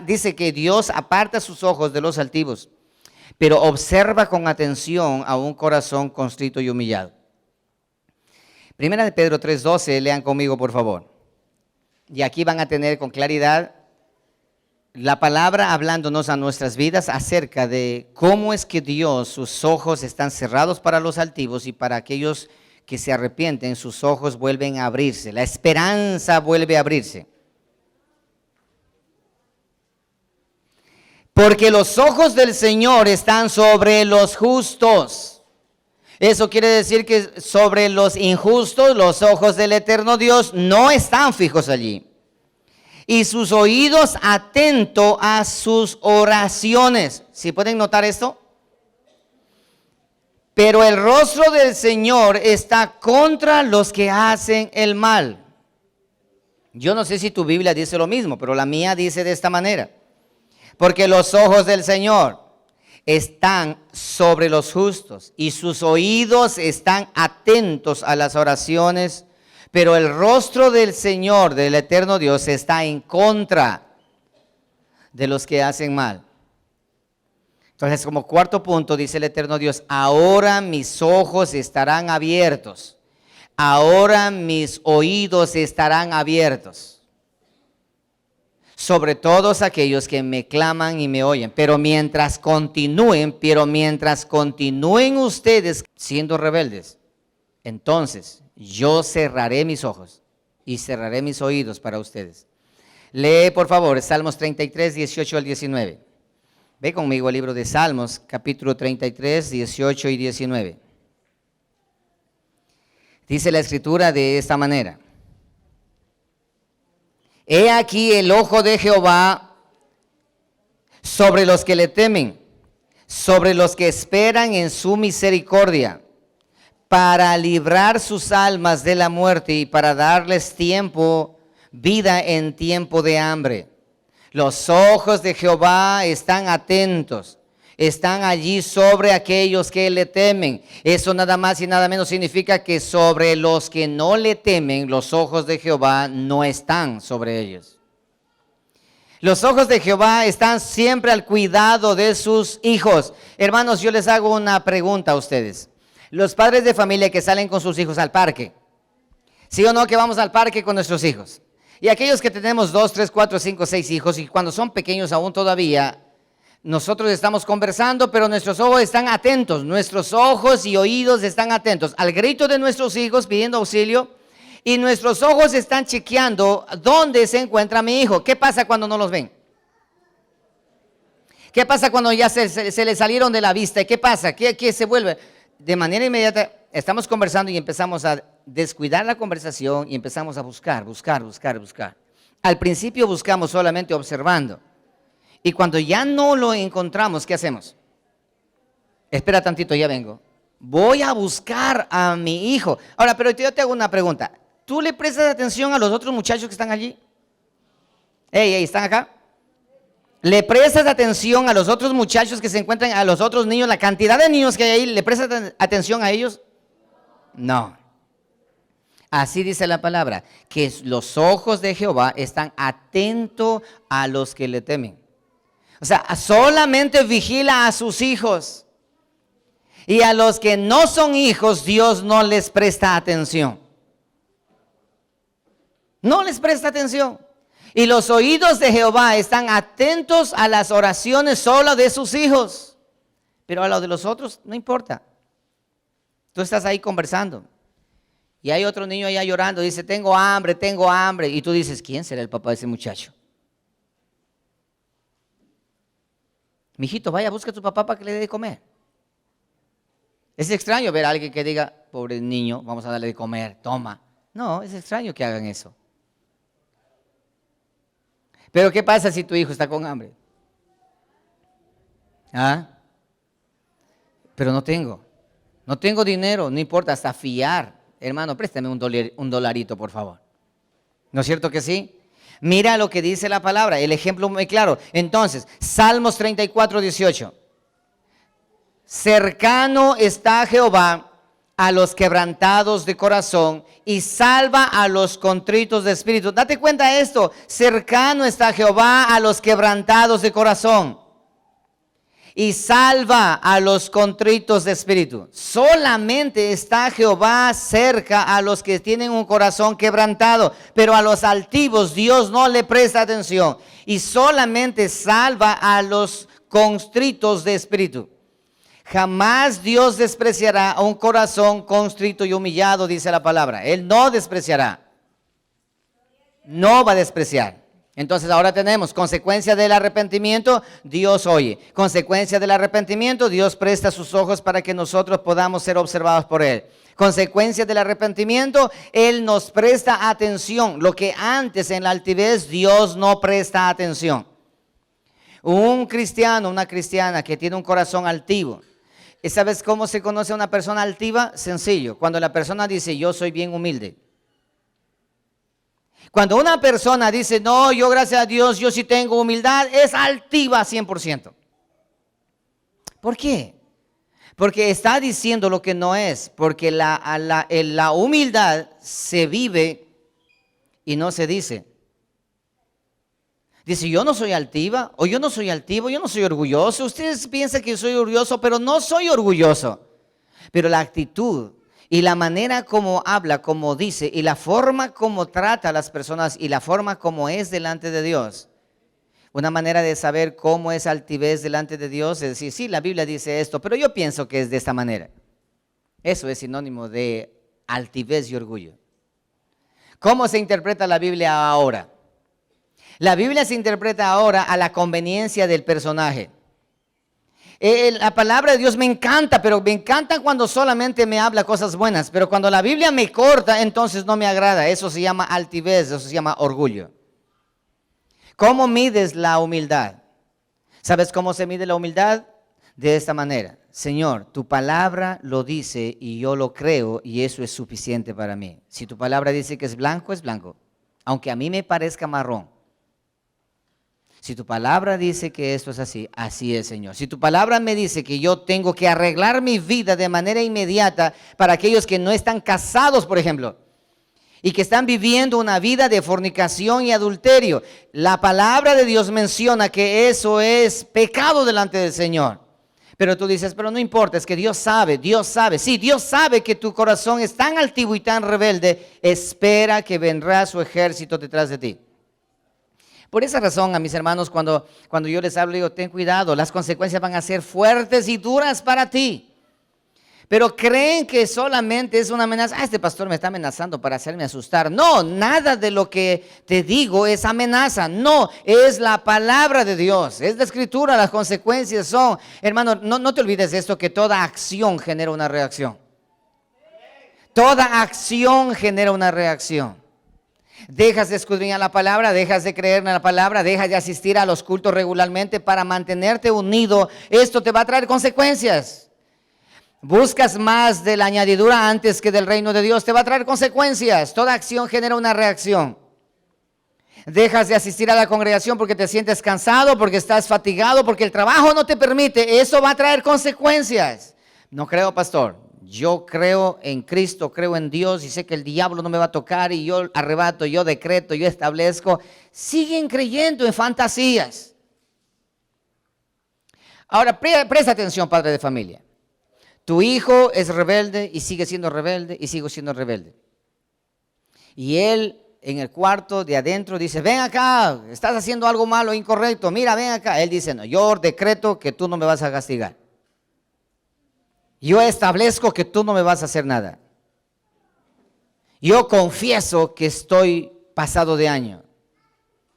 dice que Dios aparta sus ojos de los altivos, pero observa con atención a un corazón contrito y humillado. Primera de Pedro 3:12, lean conmigo por favor. Y aquí van a tener con claridad la palabra hablándonos a nuestras vidas acerca de cómo es que Dios, sus ojos están cerrados para los altivos, y para aquellos que se arrepienten, sus ojos vuelven a abrirse. La esperanza vuelve a abrirse. Porque los ojos del Señor están sobre los justos. Eso quiere decir que sobre los injustos, los ojos del eterno Dios no están fijos allí. Y sus oídos atentos a sus oraciones. ¿Sí pueden notar esto? Pero el rostro del Señor está contra los que hacen el mal. Yo no sé si tu Biblia dice lo mismo, pero la mía dice de esta manera. Porque los ojos del Señor están sobre los justos y sus oídos están atentos a las oraciones. Pero el rostro del Señor, del eterno Dios, está en contra de los que hacen mal. Entonces, como cuarto punto, dice el eterno Dios, ahora mis ojos estarán abiertos. Ahora mis oídos estarán abiertos. Sobre todos aquellos que me claman y me oyen. Pero mientras continúen ustedes siendo rebeldes, entonces yo cerraré mis ojos y cerraré mis oídos para ustedes. Lee por favor Salmos 33, 18 al 19. Ve conmigo el libro de Salmos, capítulo 33, 18 y 19. Dice la escritura de esta manera. He aquí el ojo de Jehová sobre los que le temen, sobre los que esperan en su misericordia, para librar sus almas de la muerte y para darles vida en tiempo de hambre. Los ojos de Jehová están atentos, están allí sobre aquellos que le temen. Eso nada más y nada menos significa que sobre los que no le temen, los ojos de Jehová no están sobre ellos. Los ojos de Jehová están siempre al cuidado de sus hijos. Hermanos, yo les hago una pregunta a ustedes. Los padres de familia que salen con sus hijos al parque, ¿sí o no que vamos al parque con nuestros hijos? Y aquellos que tenemos 2, 3, 4, 5, 6 hijos y cuando son pequeños aún todavía, nosotros estamos conversando, pero nuestros ojos están atentos, nuestros ojos y oídos están atentos al grito de nuestros hijos pidiendo auxilio y nuestros ojos están chequeando dónde se encuentra mi hijo. ¿Qué pasa cuando no los ven? ¿Qué pasa cuando ya se le salieron de la vista? ¿Qué pasa? ¿Qué se vuelve? De manera inmediata estamos conversando y empezamos a descuidar la conversación y empezamos a buscar. Al principio buscamos solamente observando. Y cuando ya no lo encontramos, ¿qué hacemos? Espera tantito, ya vengo. Voy a buscar a mi hijo. Ahora, pero yo te hago una pregunta. ¿Tú le prestas atención a los otros muchachos que están allí? Hey, ¿están acá? ¿Le prestas atención a los otros muchachos que se encuentran, a los otros niños, la cantidad de niños que hay ahí? ¿Le prestas atención a ellos? No. Así dice la palabra, que los ojos de Jehová están atentos a los que le temen. O sea, solamente vigila a sus hijos. Y a los que no son hijos, Dios no les presta atención. No les presta atención. Y los oídos de Jehová están atentos a las oraciones solo de sus hijos. Pero a los de los otros no importa. Tú estás ahí conversando. Y hay otro niño allá llorando, dice, tengo hambre. Y tú dices, ¿quién será el papá de ese muchacho? Mijito, vaya, busca a tu papá para que le dé de comer. Es extraño ver a alguien que diga, pobre niño, vamos a darle de comer, toma. No, es extraño que hagan eso. Pero ¿qué pasa si tu hijo está con hambre? ¿Ah? Pero no tengo dinero, no importa, hasta fiar. Hermano, préstame un dolarito, por favor. ¿No es cierto que sí? Mira lo que dice la palabra, el ejemplo muy claro. Entonces, Salmos 34, 18. Cercano está Jehová a los quebrantados de corazón y salva a los contritos de espíritu. Date cuenta de esto, cercano está Jehová a los quebrantados de corazón y salva a los contritos de espíritu. Solamente está Jehová cerca a los que tienen un corazón quebrantado, pero a los altivos Dios no le presta atención y solamente salva a los contritos de espíritu. Jamás Dios despreciará a un corazón contrito y humillado, dice la palabra. Él no despreciará. No va a despreciar. Entonces ahora tenemos consecuencia del arrepentimiento, Dios oye. Consecuencia del arrepentimiento, Dios presta sus ojos para que nosotros podamos ser observados por Él. Consecuencia del arrepentimiento, Él nos presta atención. Lo que antes en la altivez Dios no presta atención. Un cristiano, una cristiana que tiene un corazón altivo. ¿Y sabes cómo se conoce a una persona altiva? Sencillo, cuando la persona dice yo soy bien humilde. Cuando una persona dice, no, yo gracias a Dios, yo sí tengo humildad, es altiva 100%. ¿Por qué? Porque está diciendo lo que no es, porque la humildad se vive y no se dice. Dice, yo no soy altiva, o yo no soy altivo, yo no soy orgulloso. Ustedes piensan que soy orgulloso, pero no soy orgulloso. Pero la actitud y la manera como habla, como dice, y la forma como trata a las personas y la forma como es delante de Dios. Una manera de saber cómo es altivez delante de Dios es decir, sí, la Biblia dice esto, pero yo pienso que es de esta manera. Eso es sinónimo de altivez y orgullo. ¿Cómo se interpreta la Biblia ahora? La Biblia se interpreta ahora a la conveniencia del personaje. La palabra de Dios me encanta, pero me encanta cuando solamente me habla cosas buenas. Pero cuando la Biblia me corta, entonces no me agrada. Eso se llama altivez, eso se llama orgullo. ¿Cómo mides la humildad? ¿Sabes cómo se mide la humildad? De esta manera. Señor, tu palabra lo dice y yo lo creo y eso es suficiente para mí. Si tu palabra dice que es blanco, aunque a mí me parezca marrón. Si tu palabra dice que esto es así, así es, Señor. Si tu palabra me dice que yo tengo que arreglar mi vida de manera inmediata para aquellos que no están casados, por ejemplo, y que están viviendo una vida de fornicación y adulterio, la palabra de Dios menciona que eso es pecado delante del Señor. Pero tú dices, pero no importa, es que Dios sabe. Sí, Dios sabe que tu corazón es tan altivo y tan rebelde, espera que vendrá su ejército detrás de ti. Por esa razón, a mis hermanos, cuando yo les hablo, digo, ten cuidado, las consecuencias van a ser fuertes y duras para ti. Pero creen que solamente es una amenaza. Este pastor me está amenazando para hacerme asustar. No, nada de lo que te digo es amenaza. No, es la palabra de Dios. Es la escritura, las consecuencias son. Hermano, no te olvides de esto, que toda acción genera una reacción. Toda acción genera una reacción. Dejas de escudriñar la palabra, dejas de creer en la palabra, dejas de asistir a los cultos regularmente para mantenerte unido. Esto te va a traer consecuencias. Buscas más de la añadidura antes que del reino de Dios, te va a traer consecuencias. Toda acción genera una reacción. Dejas de asistir a la congregación porque te sientes cansado, porque estás fatigado, porque el trabajo no te permite. Eso va a traer consecuencias. No creo, pastor. Yo creo en Cristo, creo en Dios y sé que el diablo no me va a tocar y yo arrebato, yo decreto, yo establezco. Siguen creyendo en fantasías. Ahora, presta atención, padre de familia. Tu hijo es rebelde y sigue siendo rebelde y sigo siendo rebelde. Y él en el cuarto de adentro dice, ven acá, estás haciendo algo malo, incorrecto, mira, ven acá. Él dice, no, yo decreto que tú no me vas a castigar. Yo establezco que tú no me vas a hacer nada. Yo confieso que estoy pasado de año.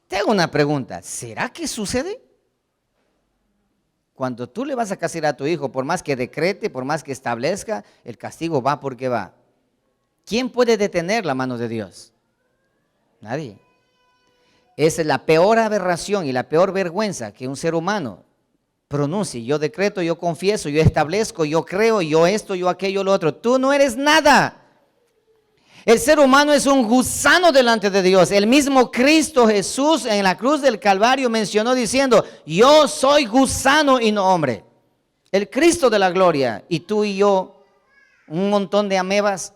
Te hago una pregunta, ¿será que sucede? Cuando tú le vas a castigar a tu hijo, por más que decrete, por más que establezca, el castigo va porque va. ¿Quién puede detener la mano de Dios? Nadie. Esa es la peor aberración y la peor vergüenza que un ser humano pronuncie. Yo decreto, yo confieso, yo establezco, yo creo, yo esto, yo aquello, lo otro. Tú no eres nada. El ser humano es un gusano delante de Dios. El mismo Cristo Jesús en la cruz del Calvario mencionó diciendo, yo soy gusano y no hombre. El Cristo de la gloria y tú y yo, un montón de amebas,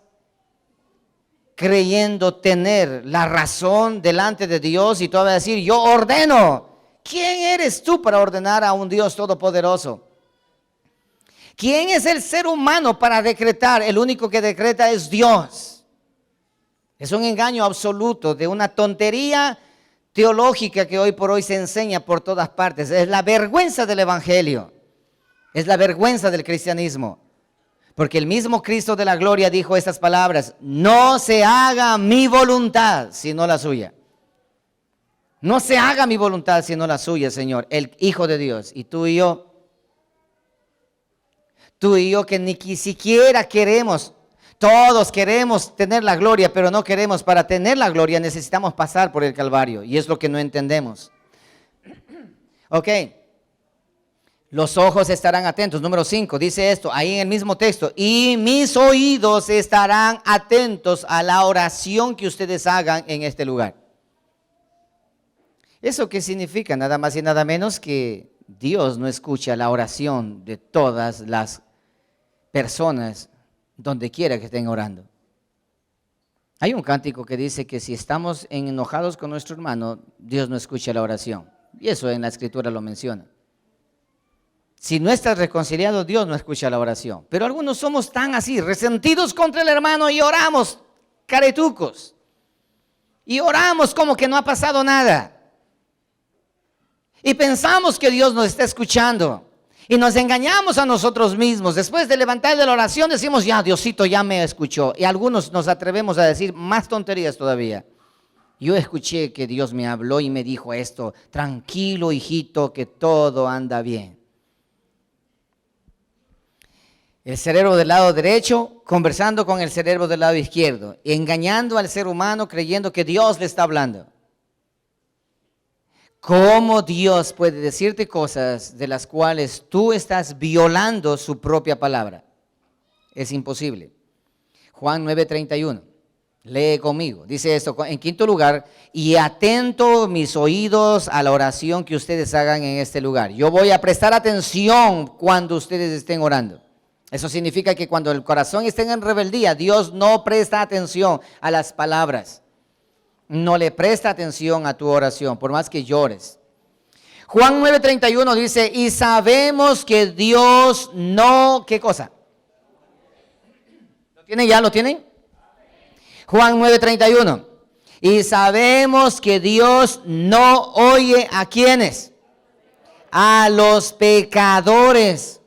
creyendo tener la razón delante de Dios y tú vas a decir, yo ordeno. ¿Quién eres tú para ordenar a un Dios todopoderoso? ¿Quién es el ser humano para decretar? El único que decreta es Dios. Es un engaño absoluto de una tontería teológica que hoy por hoy se enseña por todas partes. Es la vergüenza del evangelio. Es la vergüenza del cristianismo. Porque el mismo Cristo de la gloria dijo estas palabras, no se haga mi voluntad sino la suya. No se haga mi voluntad sino la suya, Señor, el Hijo de Dios. Y tú y yo que ni siquiera queremos. Todos queremos tener la gloria, pero no queremos. Para tener la gloria necesitamos pasar por el Calvario. Y es lo que no entendemos. Ok. Los ojos estarán atentos. Número 5, dice esto, ahí en el mismo texto. Y mis oídos estarán atentos a la oración que ustedes hagan en este lugar. ¿Eso qué significa? Nada más y nada menos que Dios no escucha la oración de todas las personas donde quiera que estén orando. Hay un cántico que dice que si estamos enojados con nuestro hermano, Dios no escucha la oración. Y eso en la escritura lo menciona. Si no estás reconciliado, Dios no escucha la oración. Pero algunos somos tan así, resentidos contra el hermano y oramos caretucos. Y oramos como que no ha pasado nada. Y pensamos que Dios nos está escuchando. Y nos engañamos a nosotros mismos. Después de levantar de la oración decimos, ya Diosito ya me escuchó. Y algunos nos atrevemos a decir más tonterías todavía. Yo escuché que Dios me habló y me dijo esto. Tranquilo, hijito, que todo anda bien. El cerebro del lado derecho conversando con el cerebro del lado izquierdo. Engañando al ser humano creyendo que Dios le está hablando. ¿Cómo Dios puede decirte cosas de las cuales tú estás violando su propia palabra? Es imposible. Juan 9:31. Lee conmigo. Dice esto, en quinto lugar, y atento mis oídos a la oración que ustedes hagan en este lugar. Yo voy a prestar atención cuando ustedes estén orando. Eso significa que cuando el corazón esté en rebeldía, Dios no presta atención a las palabras. No le presta atención a tu oración, por más que llores. Juan 9:31 dice, y sabemos que Dios no, ¿qué cosa? ¿Lo tienen ya? ¿Lo tienen? Juan 9:31. Y sabemos que Dios no oye a quienes, a los pecadores.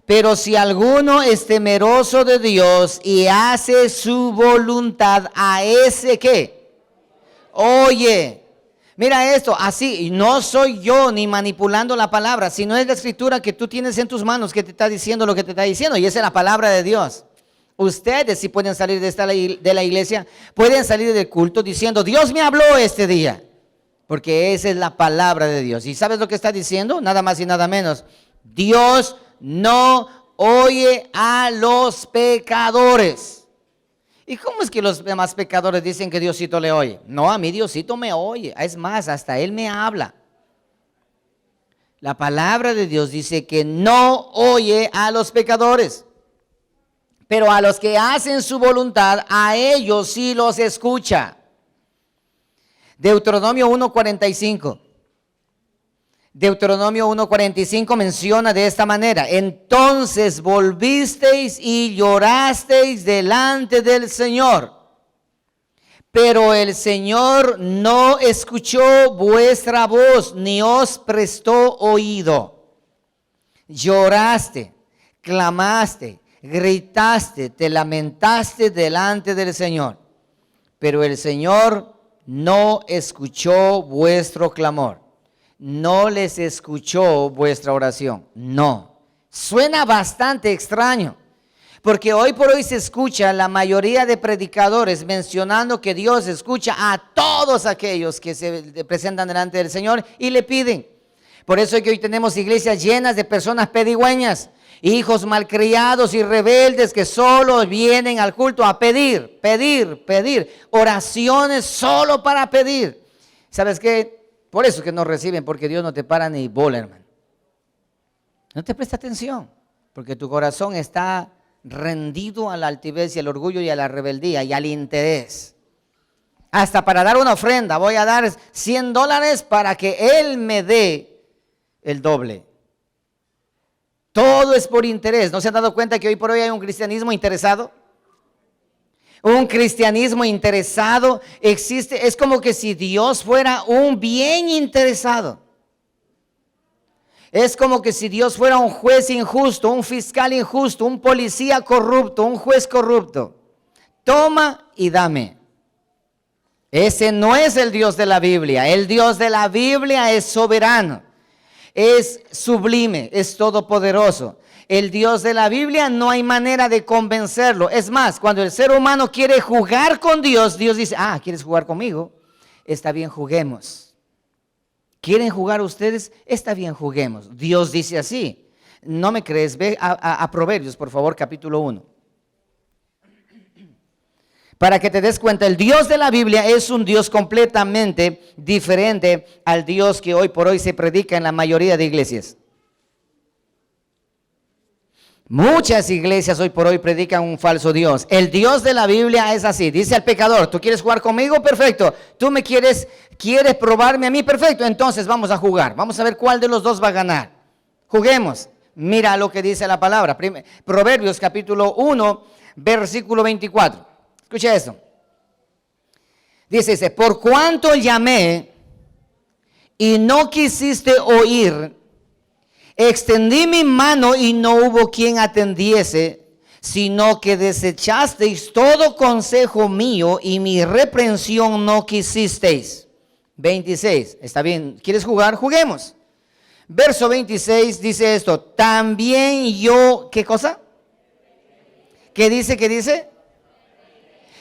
Pero si alguno es temeroso de Dios y hace su voluntad, a ese ¿qué? Oye. Mira esto, así, no soy yo ni manipulando la palabra, sino es la escritura que tú tienes en tus manos que te está diciendo lo que te está diciendo, y esa es la palabra de Dios. Ustedes si pueden salir de la iglesia, pueden salir del culto diciendo, Dios me habló este día, porque esa es la palabra de Dios. ¿Y sabes lo que está diciendo? Nada más y nada menos. Dios no oye a los pecadores. ¿Y cómo es que los demás pecadores dicen que Diosito le oye? No, a mí Diosito me oye. Es más, hasta Él me habla. La palabra de Dios dice que no oye a los pecadores. Pero a los que hacen su voluntad, a ellos sí los escucha. Deuteronomio 1:45. Deuteronomio 1:45 menciona de esta manera: entonces volvisteis y llorasteis delante del Señor, pero el Señor no escuchó vuestra voz, ni os prestó oído. Lloraste, clamaste, gritaste, te lamentaste delante del Señor, pero el Señor no escuchó vuestro clamor. No les escuchó vuestra oración. No. Suena bastante extraño, porque hoy por hoy se escucha la mayoría de predicadores mencionando que Dios escucha a todos aquellos que se presentan delante del Señor y le piden. Por eso es que hoy tenemos iglesias llenas de personas pedigüeñas, hijos malcriados y rebeldes que solo vienen al culto a pedir, oraciones solo para pedir. ¿Sabes qué? Por eso es que no reciben, porque Dios no te para ni bola, hermano. No te presta atención, porque tu corazón está rendido a la altivez y al orgullo y a la rebeldía y al interés. Hasta para dar una ofrenda, voy a dar $100 para que Él me dé el doble. Todo es por interés. ¿No se han dado cuenta que hoy por hoy hay un cristianismo interesado? Un cristianismo interesado existe. Es como que si Dios fuera un bien interesado. Es como que si Dios fuera un juez injusto, un fiscal injusto, un policía corrupto, un juez corrupto. Toma y dame. Ese no es el Dios de la Biblia. El Dios de la Biblia es soberano, es sublime, es todopoderoso. El Dios de la Biblia no hay manera de convencerlo. Es más, cuando el ser humano quiere jugar con Dios, Dios dice, ¿quieres jugar conmigo? Está bien, juguemos. ¿Quieren jugar ustedes? Está bien, juguemos. Dios dice así. ¿No me crees? Ve a Proverbios, por favor, capítulo 1. Para que te des cuenta, el Dios de la Biblia es un Dios completamente diferente al Dios que hoy por hoy se predica en la mayoría de iglesias. Muchas iglesias hoy por hoy predican un falso Dios. El Dios de la Biblia es así. Dice al pecador, ¿tú quieres jugar conmigo? Perfecto. ¿Tú me quieres probarme a mí? Perfecto. Entonces vamos a jugar. Vamos a ver cuál de los dos va a ganar. Juguemos. Mira lo que dice la palabra. Proverbios capítulo 1, versículo 24. Escucha esto. Dice, por cuanto llamé y no quisiste oír, extendí mi mano y no hubo quien atendiese, sino que desechasteis todo consejo mío y mi reprensión no quisisteis. 26, está bien, ¿quieres jugar? Juguemos. Verso 26 dice esto, también yo, ¿qué cosa? ¿Qué dice? ¿Qué dice?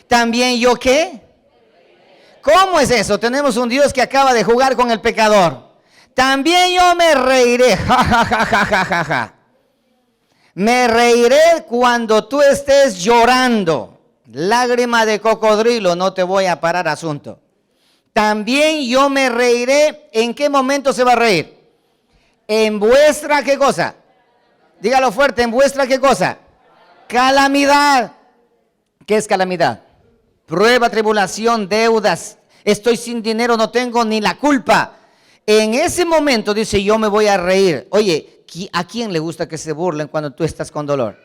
También yo, ¿qué? ¿Cómo es eso? Tenemos un Dios que acaba de jugar con el pecador. También yo me reiré, ja. Me reiré cuando tú estés llorando. lágrima de cocodrilo, no te voy a parar asunto. También yo me reiré. ¿En qué momento se va a reír? En vuestra, ¿qué cosa? Dígalo fuerte, ¿en vuestra qué cosa? Calamidad. ¿Qué es calamidad? Prueba, tribulación, deudas. Estoy sin dinero, no tengo ni la culpa. En ese momento dice, yo me voy a reír. Oye, ¿a quién le gusta que se burlen cuando tú estás con dolor?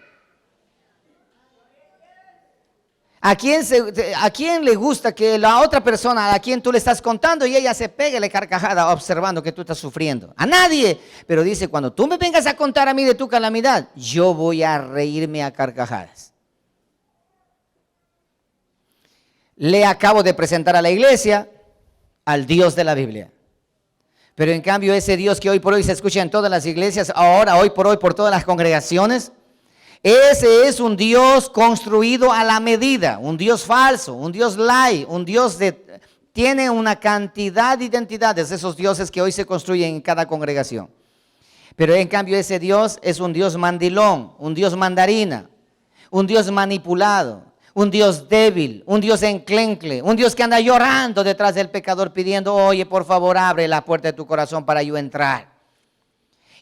¿A quién le gusta que la otra persona a quien tú le estás contando y ella se pegue la carcajada observando que tú estás sufriendo? A nadie. Pero dice, cuando tú me vengas a contar a mí de tu calamidad, yo voy a reírme a carcajadas. Le acabo de presentar a la iglesia al Dios de la Biblia. Pero en cambio ese Dios que hoy por hoy se escucha en todas las iglesias, ahora, hoy, por todas las congregaciones, ese es un Dios construido a la medida, un Dios falso, un Dios light, un Dios tiene una cantidad de identidades, esos dioses que hoy se construyen en cada congregación. Pero en cambio ese Dios es un Dios mandilón, un Dios mandarina, un Dios manipulado, un Dios débil, un Dios enclencle, un Dios que anda llorando detrás del pecador pidiendo, oye, por favor, abre la puerta de tu corazón para yo entrar.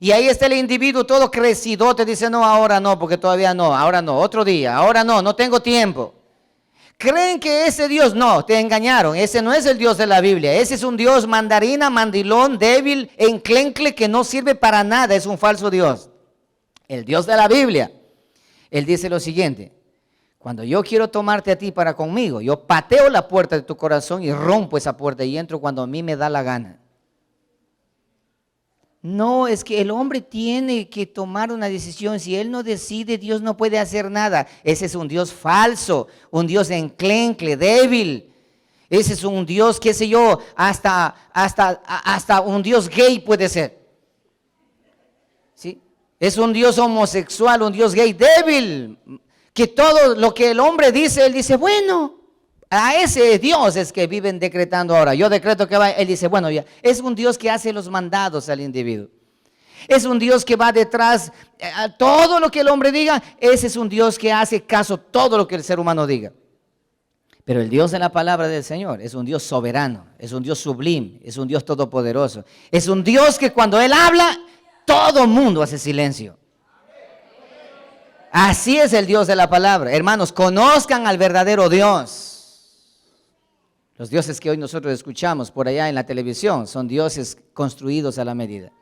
Y ahí está el individuo todo crecido, te dice, no, ahora no, porque todavía no, ahora no, otro día, ahora no, no tengo tiempo. Creen que ese Dios, no, te engañaron, ese no es el Dios de la Biblia, ese es un Dios mandarina, mandilón, débil, enclencle, que no sirve para nada, es un falso Dios. El Dios de la Biblia, Él dice lo siguiente, cuando yo quiero tomarte a ti para conmigo, yo pateo la puerta de tu corazón y rompo esa puerta y entro cuando a mí me da la gana. No, es que el hombre tiene que tomar una decisión. Si él no decide, Dios no puede hacer nada. Ese es un Dios falso, un Dios enclencle, débil. Ese es un Dios, qué sé yo, hasta un Dios gay puede ser. ¿Sí? Es un Dios homosexual, un Dios gay, débil. Que todo lo que el hombre dice, él dice, bueno. A ese Dios es que viven decretando ahora. Yo decreto que va, él dice, bueno, ya. Es un Dios que hace los mandados al individuo. Es un Dios que va detrás a todo lo que el hombre diga. Ese es un Dios que hace caso a todo lo que el ser humano diga. Pero el Dios de la palabra del Señor es un Dios soberano, es un Dios sublime, es un Dios todopoderoso. Es un Dios que cuando Él habla, todo mundo hace silencio. Así es el Dios de la palabra. Hermanos, conozcan al verdadero Dios. Los dioses que hoy nosotros escuchamos por allá en la televisión son dioses construidos a la medida.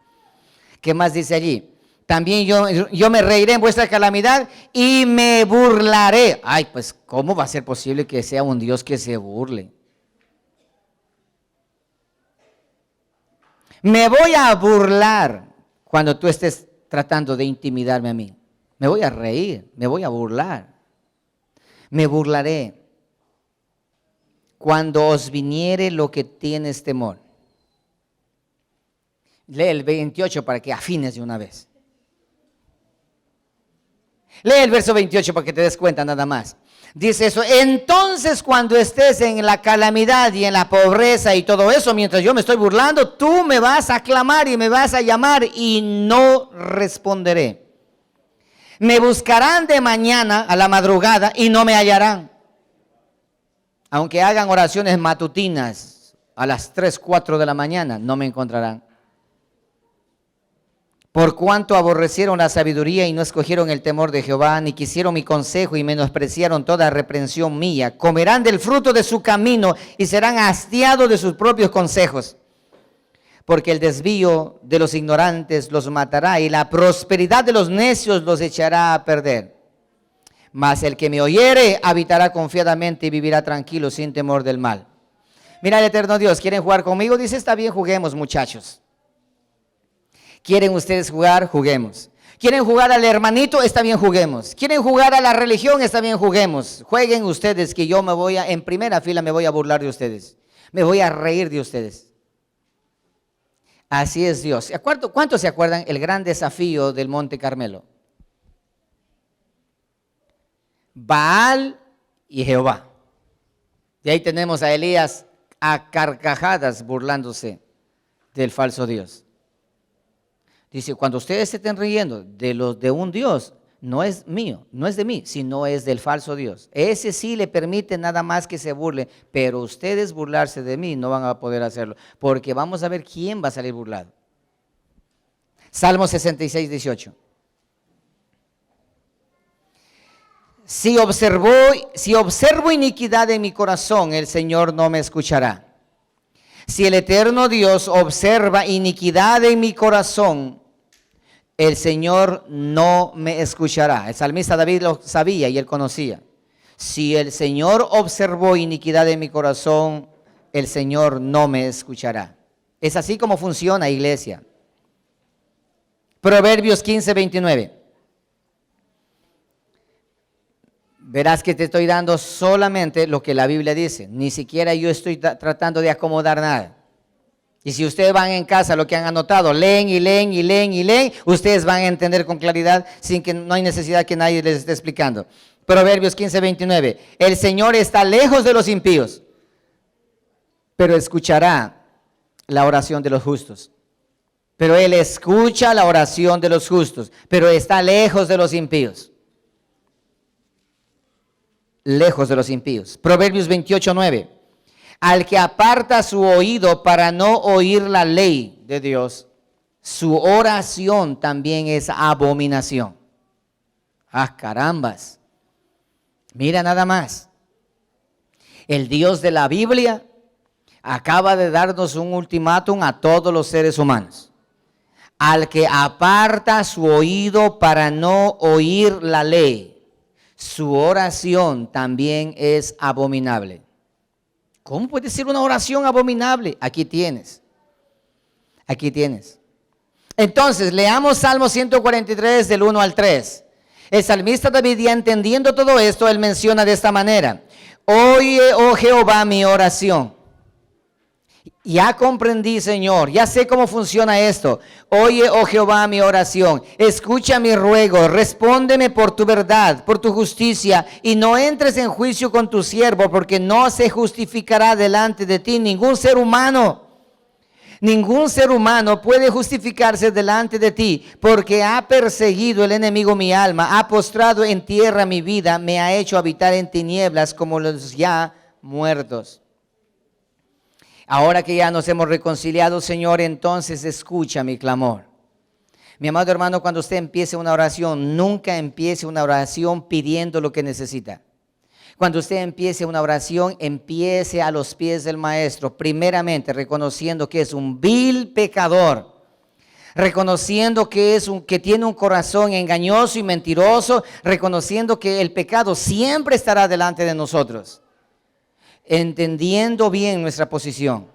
¿Qué más dice allí? También yo me reiré en vuestra calamidad y me burlaré. Ay, pues, ¿cómo va a ser posible que sea un Dios que se burle? Me voy a burlar cuando tú estés tratando de intimidarme a mí. Me voy a reír, me voy a burlar. Me burlaré cuando os viniere lo que tienes temor. Lee el 28 para que afines de una vez. Lee el verso 28 para que te des cuenta nada más. Dice eso, entonces cuando estés en la calamidad y en la pobreza y todo eso, mientras yo me estoy burlando, tú me vas a clamar y me vas a llamar y no responderé. Me buscarán de mañana a la madrugada y no me hallarán. Aunque hagan oraciones matutinas a las 3, 4 de la mañana, no me encontrarán. Por cuanto aborrecieron la sabiduría y no escogieron el temor de Jehová, ni quisieron mi consejo y menospreciaron toda reprensión mía, comerán del fruto de su camino y serán hastiados de sus propios consejos. Porque el desvío de los ignorantes los matará y la prosperidad de los necios los echará a perder. Mas el que me oyere habitará confiadamente y vivirá tranquilo sin temor del mal. Mira el eterno Dios, ¿quieren jugar conmigo? Dice, está bien, juguemos muchachos. ¿Quieren ustedes jugar? Juguemos. ¿Quieren jugar al hermanito? Está bien, juguemos. ¿Quieren jugar a la religión? Está bien, juguemos. Jueguen ustedes que yo en primera fila me voy a burlar de ustedes. Me voy a reír de ustedes. Así es Dios. ¿Cuántos se acuerdan el gran desafío del Monte Carmelo? Baal y Jehová. Y ahí tenemos a Elías a carcajadas burlándose del falso Dios. Dice, cuando ustedes se estén riendo de un Dios, no es mío, no es de mí, sino es del falso Dios. Ese sí le permite nada más que se burle, pero ustedes burlarse de mí no van a poder hacerlo, porque vamos a ver quién va a salir burlado. Salmo 66, 18. Si observo iniquidad en mi corazón, el Señor no me escuchará. Si el eterno Dios observa iniquidad en mi corazón, el Señor no me escuchará. El salmista David lo sabía y él conocía. Si el Señor observó iniquidad en mi corazón, el Señor no me escuchará. Es así como funciona, iglesia. Proverbios 15, 29. Verás que te estoy dando solamente lo que la Biblia dice. Ni siquiera yo estoy tratando de acomodar nada. Y si ustedes van en casa lo que han anotado, leen y leen y leen y leen, ustedes van a entender con claridad sin que no hay necesidad que nadie les esté explicando. Proverbios 15, 29. El Señor está lejos de los impíos, pero escuchará la oración de los justos. Pero Él escucha la oración de los justos, pero está lejos de los impíos. Lejos de los impíos. Proverbios 28, 9. Al que aparta su oído para no oír la ley de Dios, su oración también es abominación. ¡Ah, carambas! Mira nada más. El Dios de la Biblia acaba de darnos un ultimátum a todos los seres humanos. Al que aparta su oído para no oír la ley, su oración también es abominable. ¿Cómo puede ser una oración abominable? Aquí tienes. Aquí tienes. Entonces, leamos Salmo 143 del 1 al 3. El salmista David, ya entendiendo todo esto, él menciona de esta manera: oye, oh Jehová, mi oración. Ya comprendí, Señor, ya sé cómo funciona esto. Oye, oh Jehová, mi oración. Escucha mi ruego, respóndeme por tu verdad, por tu justicia, y no entres en juicio con tu siervo, porque no se justificará delante de ti ningún ser humano. Ningún ser humano puede justificarse delante de ti, porque ha perseguido el enemigo mi alma, ha postrado en tierra mi vida, me ha hecho habitar en tinieblas como los ya muertos. Ahora que ya nos hemos reconciliado, Señor, entonces escucha mi clamor. Mi amado hermano, cuando usted empiece una oración, nunca empiece una oración pidiendo lo que necesita. Cuando usted empiece una oración, empiece a los pies del Maestro, primeramente reconociendo que es un vil pecador, reconociendo que tiene un corazón engañoso y mentiroso, reconociendo que el pecado siempre estará delante de nosotros. Entendiendo bien nuestra posición.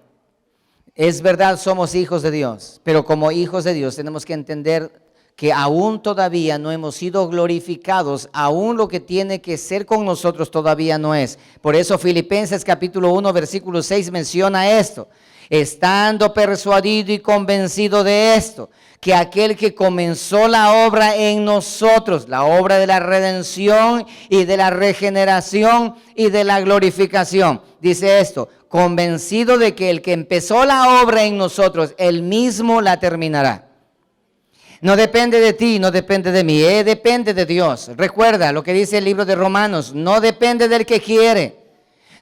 Es verdad, somos hijos de Dios, pero como hijos de Dios tenemos que entender que aún todavía no hemos sido glorificados, aún lo que tiene que ser con nosotros todavía no es. Por eso Filipenses capítulo 1 versículo 6 menciona esto: estando persuadido y convencido de esto, que aquel que comenzó la obra en nosotros, la obra de la redención y de la regeneración y de la glorificación, dice esto: convencido de que el que empezó la obra en nosotros, él mismo la terminará. No depende de ti, no depende de mí, depende de Dios. Recuerda lo que dice el libro de Romanos: no depende del que quiere,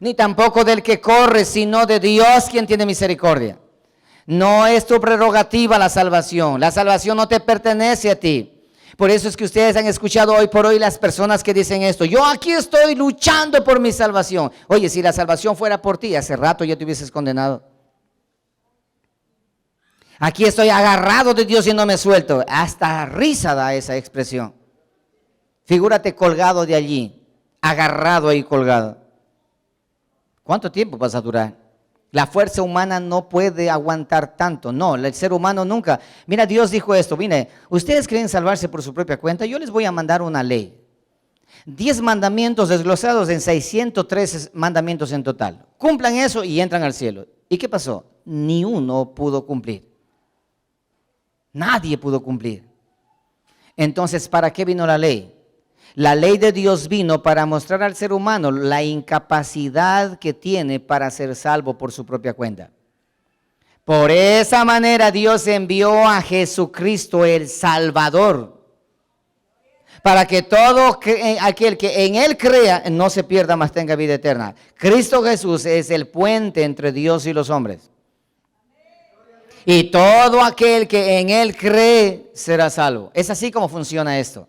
ni tampoco del que corre, sino de Dios quien tiene misericordia. No es tu prerrogativa la salvación no te pertenece a ti. Por eso es que ustedes han escuchado hoy por hoy las personas que dicen esto: yo aquí estoy luchando por mi salvación. Oye, si la salvación fuera por ti, hace rato ya te hubieses condenado. Aquí estoy agarrado de Dios y no me suelto. Hasta risa da esa expresión. Figúrate colgado de allí, agarrado ahí colgado. ¿Cuánto tiempo vas a durar? La fuerza humana no puede aguantar tanto. No, el ser humano nunca. Mira, Dios dijo esto: mire, ustedes creen salvarse por su propia cuenta, yo les voy a mandar una ley. 10 mandamientos desglosados en 613 mandamientos en total. Cumplan eso y entran al cielo. ¿Y qué pasó? Ni uno pudo cumplir. Nadie pudo cumplir. Entonces, ¿para qué vino la ley? La ley de Dios vino para mostrar al ser humano la incapacidad que tiene para ser salvo por su propia cuenta. Por esa manera Dios envió a Jesucristo el Salvador, para que todo aquel que en Él crea no se pierda, mas tenga vida eterna. Cristo Jesús es el puente entre Dios y los hombres. Y todo aquel que en Él cree será salvo. Es así como funciona esto.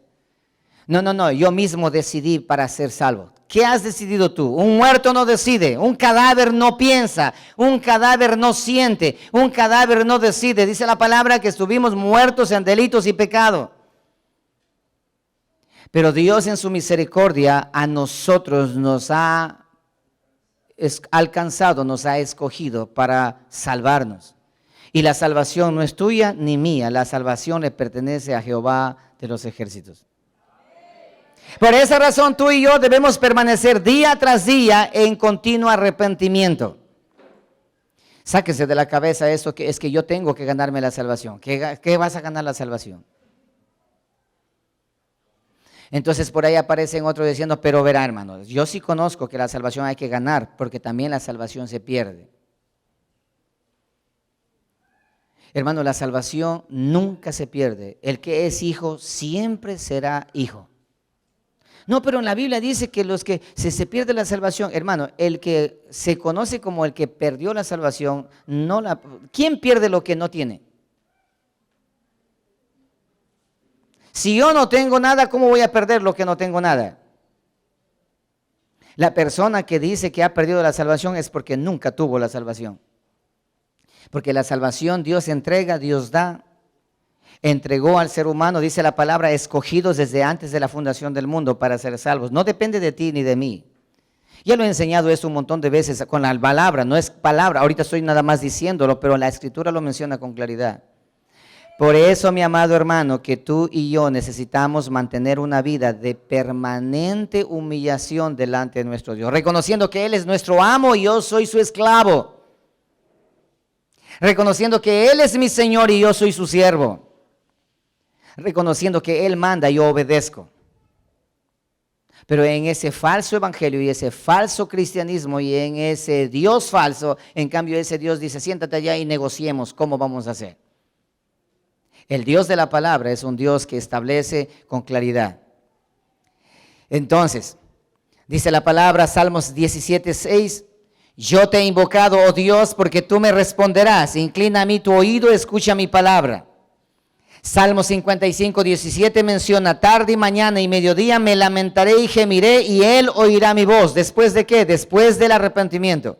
No, yo mismo decidí para ser salvo. ¿Qué has decidido tú? Un muerto no decide, un cadáver no piensa, un cadáver no siente, un cadáver no decide. Dice la palabra que estuvimos muertos en delitos y pecado. Pero Dios en su misericordia a nosotros nos ha alcanzado, nos ha escogido para salvarnos. Y la salvación no es tuya ni mía, la salvación le pertenece a Jehová de los ejércitos. Por esa razón tú y yo debemos permanecer día tras día en continuo arrepentimiento. Sáquese de la cabeza eso que es que yo tengo que ganarme la salvación. ¿Qué vas a ganar la salvación? Entonces por ahí aparecen otros diciendo, pero verá hermanos, yo sí conozco que la salvación hay que ganar porque también la salvación se pierde. Hermano, la salvación nunca se pierde. El que es hijo siempre será hijo. No, pero en la Biblia dice que los que se pierde la salvación, hermano, el que se conoce como el que perdió la salvación, ¿quién pierde lo que no tiene? Si yo no tengo nada, ¿cómo voy a perder lo que no tengo nada? La persona que dice que ha perdido la salvación es porque nunca tuvo la salvación. Porque la salvación Dios entrega, Dios da. Entregó al ser humano, dice la palabra, escogidos desde antes de la fundación del mundo para ser salvos. No depende de ti ni de mí. Ya lo he enseñado esto un montón de veces con la palabra, no es palabra, ahorita estoy nada más diciéndolo, pero la Escritura lo menciona con claridad. Por eso, mi amado hermano, que tú y yo necesitamos mantener una vida de permanente humillación delante de nuestro Dios, reconociendo que Él es nuestro amo y yo soy su esclavo. Reconociendo que Él es mi Señor y yo soy su siervo. Reconociendo que Él manda y yo obedezco. Pero en ese falso evangelio y ese falso cristianismo y en ese Dios falso, en cambio ese Dios dice, siéntate allá y negociemos cómo vamos a hacer. El Dios de la palabra es un Dios que establece con claridad. Entonces, dice la palabra, Salmos 17:6, yo te he invocado, oh Dios, porque tú me responderás. Inclina a mí tu oído, escucha mi palabra. Salmo 55:17 menciona, tarde y mañana y mediodía me lamentaré y gemiré y Él oirá mi voz. ¿Después de qué? Después del arrepentimiento.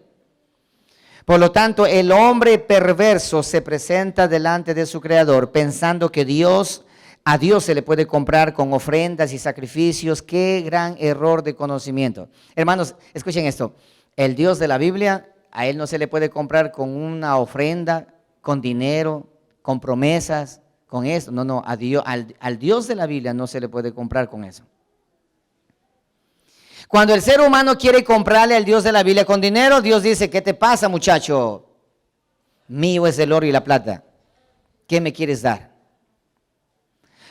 Por lo tanto, el hombre perverso se presenta delante de su Creador pensando que a Dios se le puede comprar con ofrendas y sacrificios. ¡Qué gran error de conocimiento! Hermanos, escuchen esto. El Dios de la Biblia, a Él no se le puede comprar con una ofrenda, con dinero, con promesas, con eso. No, al Dios de la Biblia no se le puede comprar con eso. Cuando el ser humano quiere comprarle al Dios de la Biblia con dinero, Dios dice, ¿qué te pasa, muchacho? Mío es el oro y la plata. ¿Qué me quieres dar?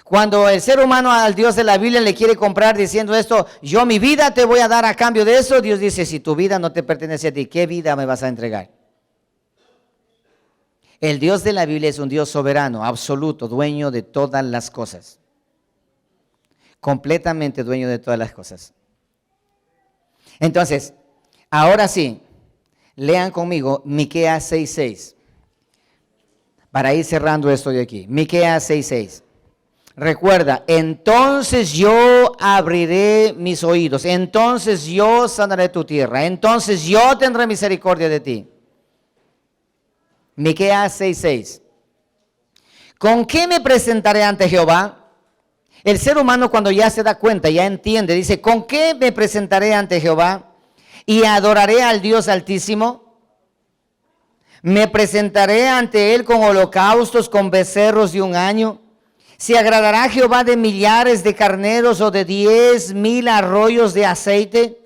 Cuando el ser humano al Dios de la Biblia le quiere comprar diciendo esto, yo mi vida te voy a dar a cambio de eso, Dios dice, si tu vida no te pertenece a ti, ¿qué vida me vas a entregar? El Dios de la Biblia es un Dios soberano, absoluto, dueño de todas las cosas. Completamente dueño de todas las cosas. Entonces, ahora sí, lean conmigo Miqueas 6:6. Para ir cerrando esto de aquí. Miqueas 6:6. Recuerda, entonces yo abriré mis oídos, entonces yo sanaré tu tierra, entonces yo tendré misericordia de ti. Miqueas 6:6. ¿Con qué me presentaré ante Jehová? El ser humano cuando ya se da cuenta, ya entiende, dice, ¿con qué me presentaré ante Jehová? Y adoraré al Dios Altísimo. Me presentaré ante Él con holocaustos, con becerros de un año. ¿Se agradará Jehová de millares de carneros o de 10,000 arroyos de aceite?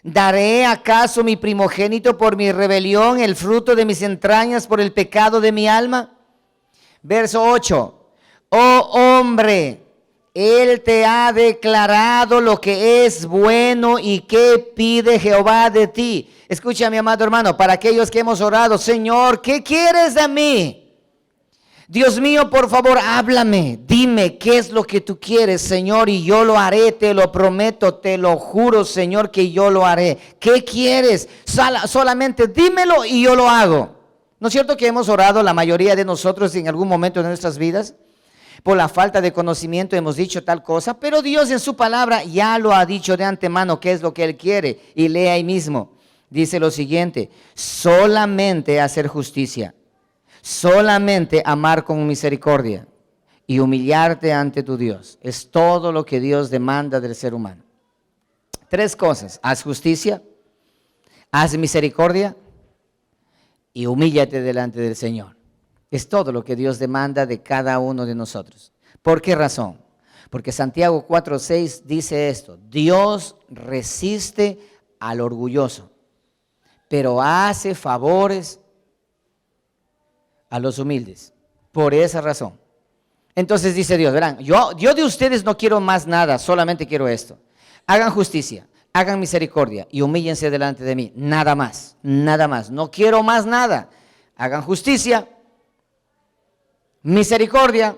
¿Daré acaso mi primogénito por mi rebelión, el fruto de mis entrañas por el pecado de mi alma? Verso 8. Oh hombre, Él te ha declarado lo que es bueno y qué pide Jehová de ti. Escucha, mi amado hermano, para aquellos que hemos orado, Señor, ¿qué quieres de mí? Dios mío, por favor, háblame, dime qué es lo que tú quieres, Señor, y yo lo haré, te lo prometo, te lo juro, Señor, que yo lo haré. ¿Qué quieres? Solamente dímelo y yo lo hago. ¿No es cierto que hemos orado la mayoría de nosotros en algún momento de nuestras vidas? Por la falta de conocimiento hemos dicho tal cosa, pero Dios en su palabra ya lo ha dicho de antemano qué es lo que Él quiere. Y lee ahí mismo, dice lo siguiente: solamente hacer justicia, solamente amar con misericordia y humillarte ante tu Dios. Es todo lo que Dios demanda del ser humano. 3 cosas: haz justicia, haz misericordia y humíllate delante del Señor. Es todo lo que Dios demanda de cada uno de nosotros. ¿Por qué razón? Porque Santiago 4:6 dice esto: Dios resiste al orgulloso, pero hace favores a los humildes. Por esa razón. Entonces dice Dios, verán, yo de ustedes no quiero más nada, solamente quiero esto. Hagan justicia, hagan misericordia y humíllense delante de mí. Nada más, nada más. No quiero más nada. Hagan justicia, misericordia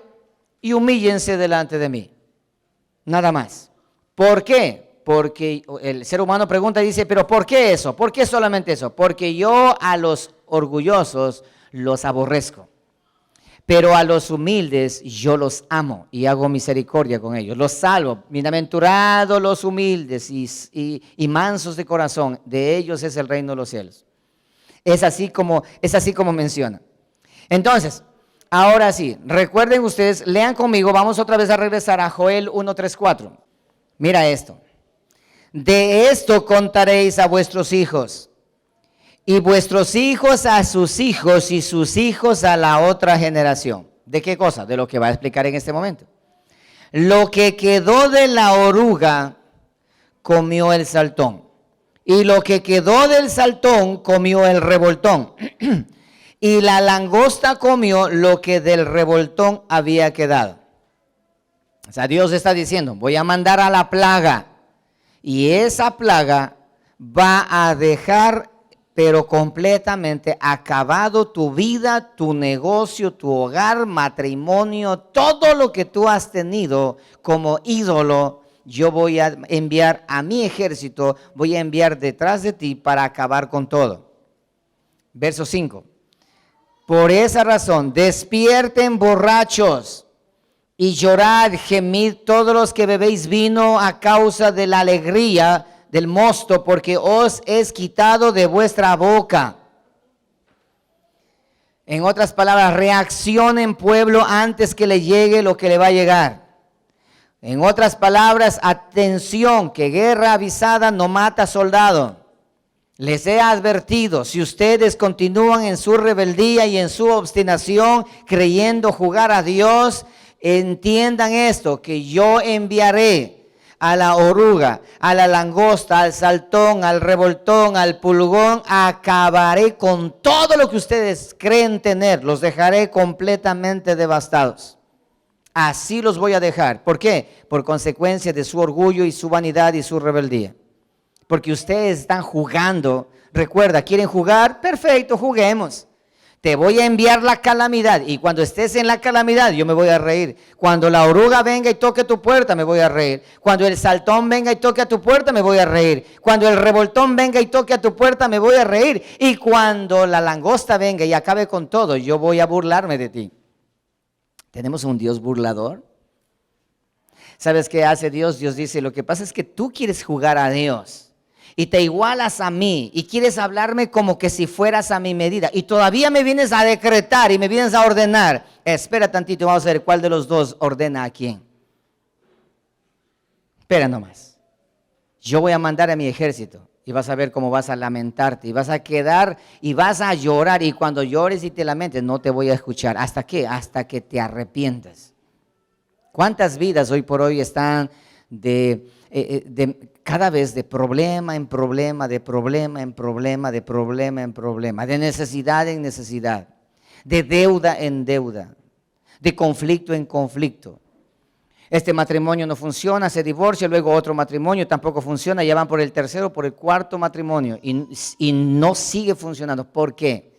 y humíllense delante de mí. Nada más. ¿Por qué? Porque el ser humano pregunta y dice, ¿pero por qué eso? ¿Por qué solamente eso? Porque yo a los orgullosos los aborrezco, pero a los humildes yo los amo y hago misericordia con ellos. Los salvo. Bienaventurados los humildes y mansos de corazón, de ellos es el reino de los cielos. Es así como menciona. Entonces, ahora sí, recuerden ustedes, lean conmigo, vamos otra vez a regresar a Joel 1:3-4. Mira esto. De esto contaréis a vuestros hijos, y vuestros hijos a sus hijos, y sus hijos a la otra generación. ¿De qué cosa? De lo que va a explicar en este momento. Lo que quedó de la oruga comió el saltón, y lo que quedó del saltón comió el revoltón. Y la langosta comió lo que del revoltón había quedado. O sea, Dios está diciendo, voy a mandar a la plaga, y esa plaga va a dejar, pero completamente acabado, tu vida, tu negocio, tu hogar, matrimonio, todo lo que tú has tenido como ídolo. Yo voy a enviar a mi ejército, voy a enviar detrás de ti para acabar con todo. Verso 5. Por esa razón, despierten borrachos y llorad, gemid todos los que bebéis vino a causa de la alegría del mosto, porque os es quitado de vuestra boca. En otras palabras, reaccionen, pueblo, antes que le llegue lo que le va a llegar. En otras palabras, atención, que guerra avisada no mata soldado. Les he advertido, si ustedes continúan en su rebeldía y en su obstinación, creyendo jugar a Dios, entiendan esto, que yo enviaré a la oruga, a la langosta, al saltón, al revoltón, al pulgón, acabaré con todo lo que ustedes creen tener, los dejaré completamente devastados. Así los voy a dejar. ¿Por qué? Por consecuencia de su orgullo y su vanidad y su rebeldía. Porque ustedes están jugando. Recuerda, ¿quieren jugar? Perfecto, juguemos. Te voy a enviar la calamidad, y cuando estés en la calamidad yo me voy a reír. Cuando la oruga venga y toque tu puerta, me voy a reír. Cuando el saltón venga y toque a tu puerta, me voy a reír. Cuando el revoltón venga y toque a tu puerta, me voy a reír. Y cuando la langosta venga y acabe con todo, yo voy a burlarme de ti. ¿Tenemos un Dios burlador? ¿Sabes qué hace Dios? Dios dice, lo que pasa es que tú quieres jugar a Dios y te igualas a mí y quieres hablarme como que si fueras a mi medida, y todavía me vienes a decretar y me vienes a ordenar. Espera tantito, vamos a ver cuál de los dos ordena a quién. Espera nomás. Yo voy a mandar a mi ejército y vas a ver cómo vas a lamentarte y vas a quedar y vas a llorar, y cuando llores y te lamentes no te voy a escuchar. ¿Hasta qué? Hasta que te arrepientas. ¿Cuántas vidas hoy por hoy están cada vez de problema en problema, de problema en problema, de problema en problema, de necesidad en necesidad, de deuda en deuda, de conflicto en conflicto? Este matrimonio no funciona, se divorcia, luego otro matrimonio tampoco funciona, ya van por el tercero, por el cuarto matrimonio y no sigue funcionando. ¿Por qué?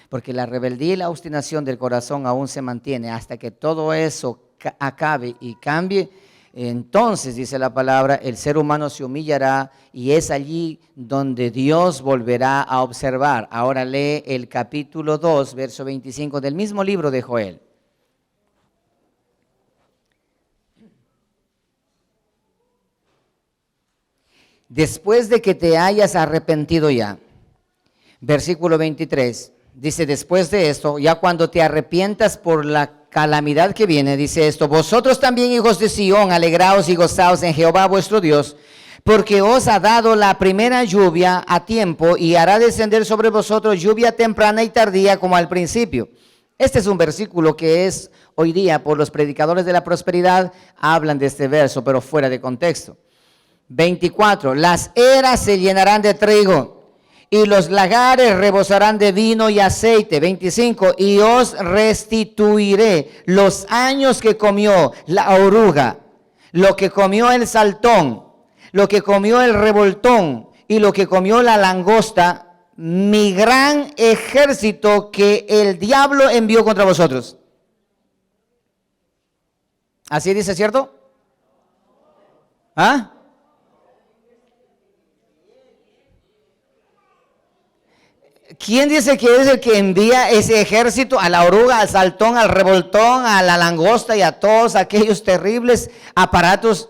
Porque la rebeldía y la obstinación del corazón aún se mantiene hasta que todo eso acabe y cambie. Entonces, dice la palabra, el ser humano se humillará y es allí donde Dios volverá a observar. Ahora lee el capítulo 2, verso 25 del mismo libro de Joel. Después de que te hayas arrepentido ya, versículo 23, dice, después de esto, ya cuando te arrepientas por la calamidad que viene, dice esto, vosotros también, hijos de Sión, alegraos y gozaos en Jehová vuestro Dios, porque os ha dado la primera lluvia a tiempo y hará descender sobre vosotros lluvia temprana y tardía como al principio. Este es un versículo que es hoy día por los predicadores de la prosperidad, hablan de este verso, pero fuera de contexto. 24, las eras se llenarán de trigo y los lagares rebosarán de vino y aceite. 25, y os restituiré los años que comió la oruga, lo que comió el saltón, lo que comió el revoltón y lo que comió la langosta, mi gran ejército que el diablo envió contra vosotros. Así dice, ¿cierto? ¿Ah? ¿Quién dice que es el que envía ese ejército a la oruga, al saltón, al revoltón, a la langosta y a todos aquellos terribles aparatos?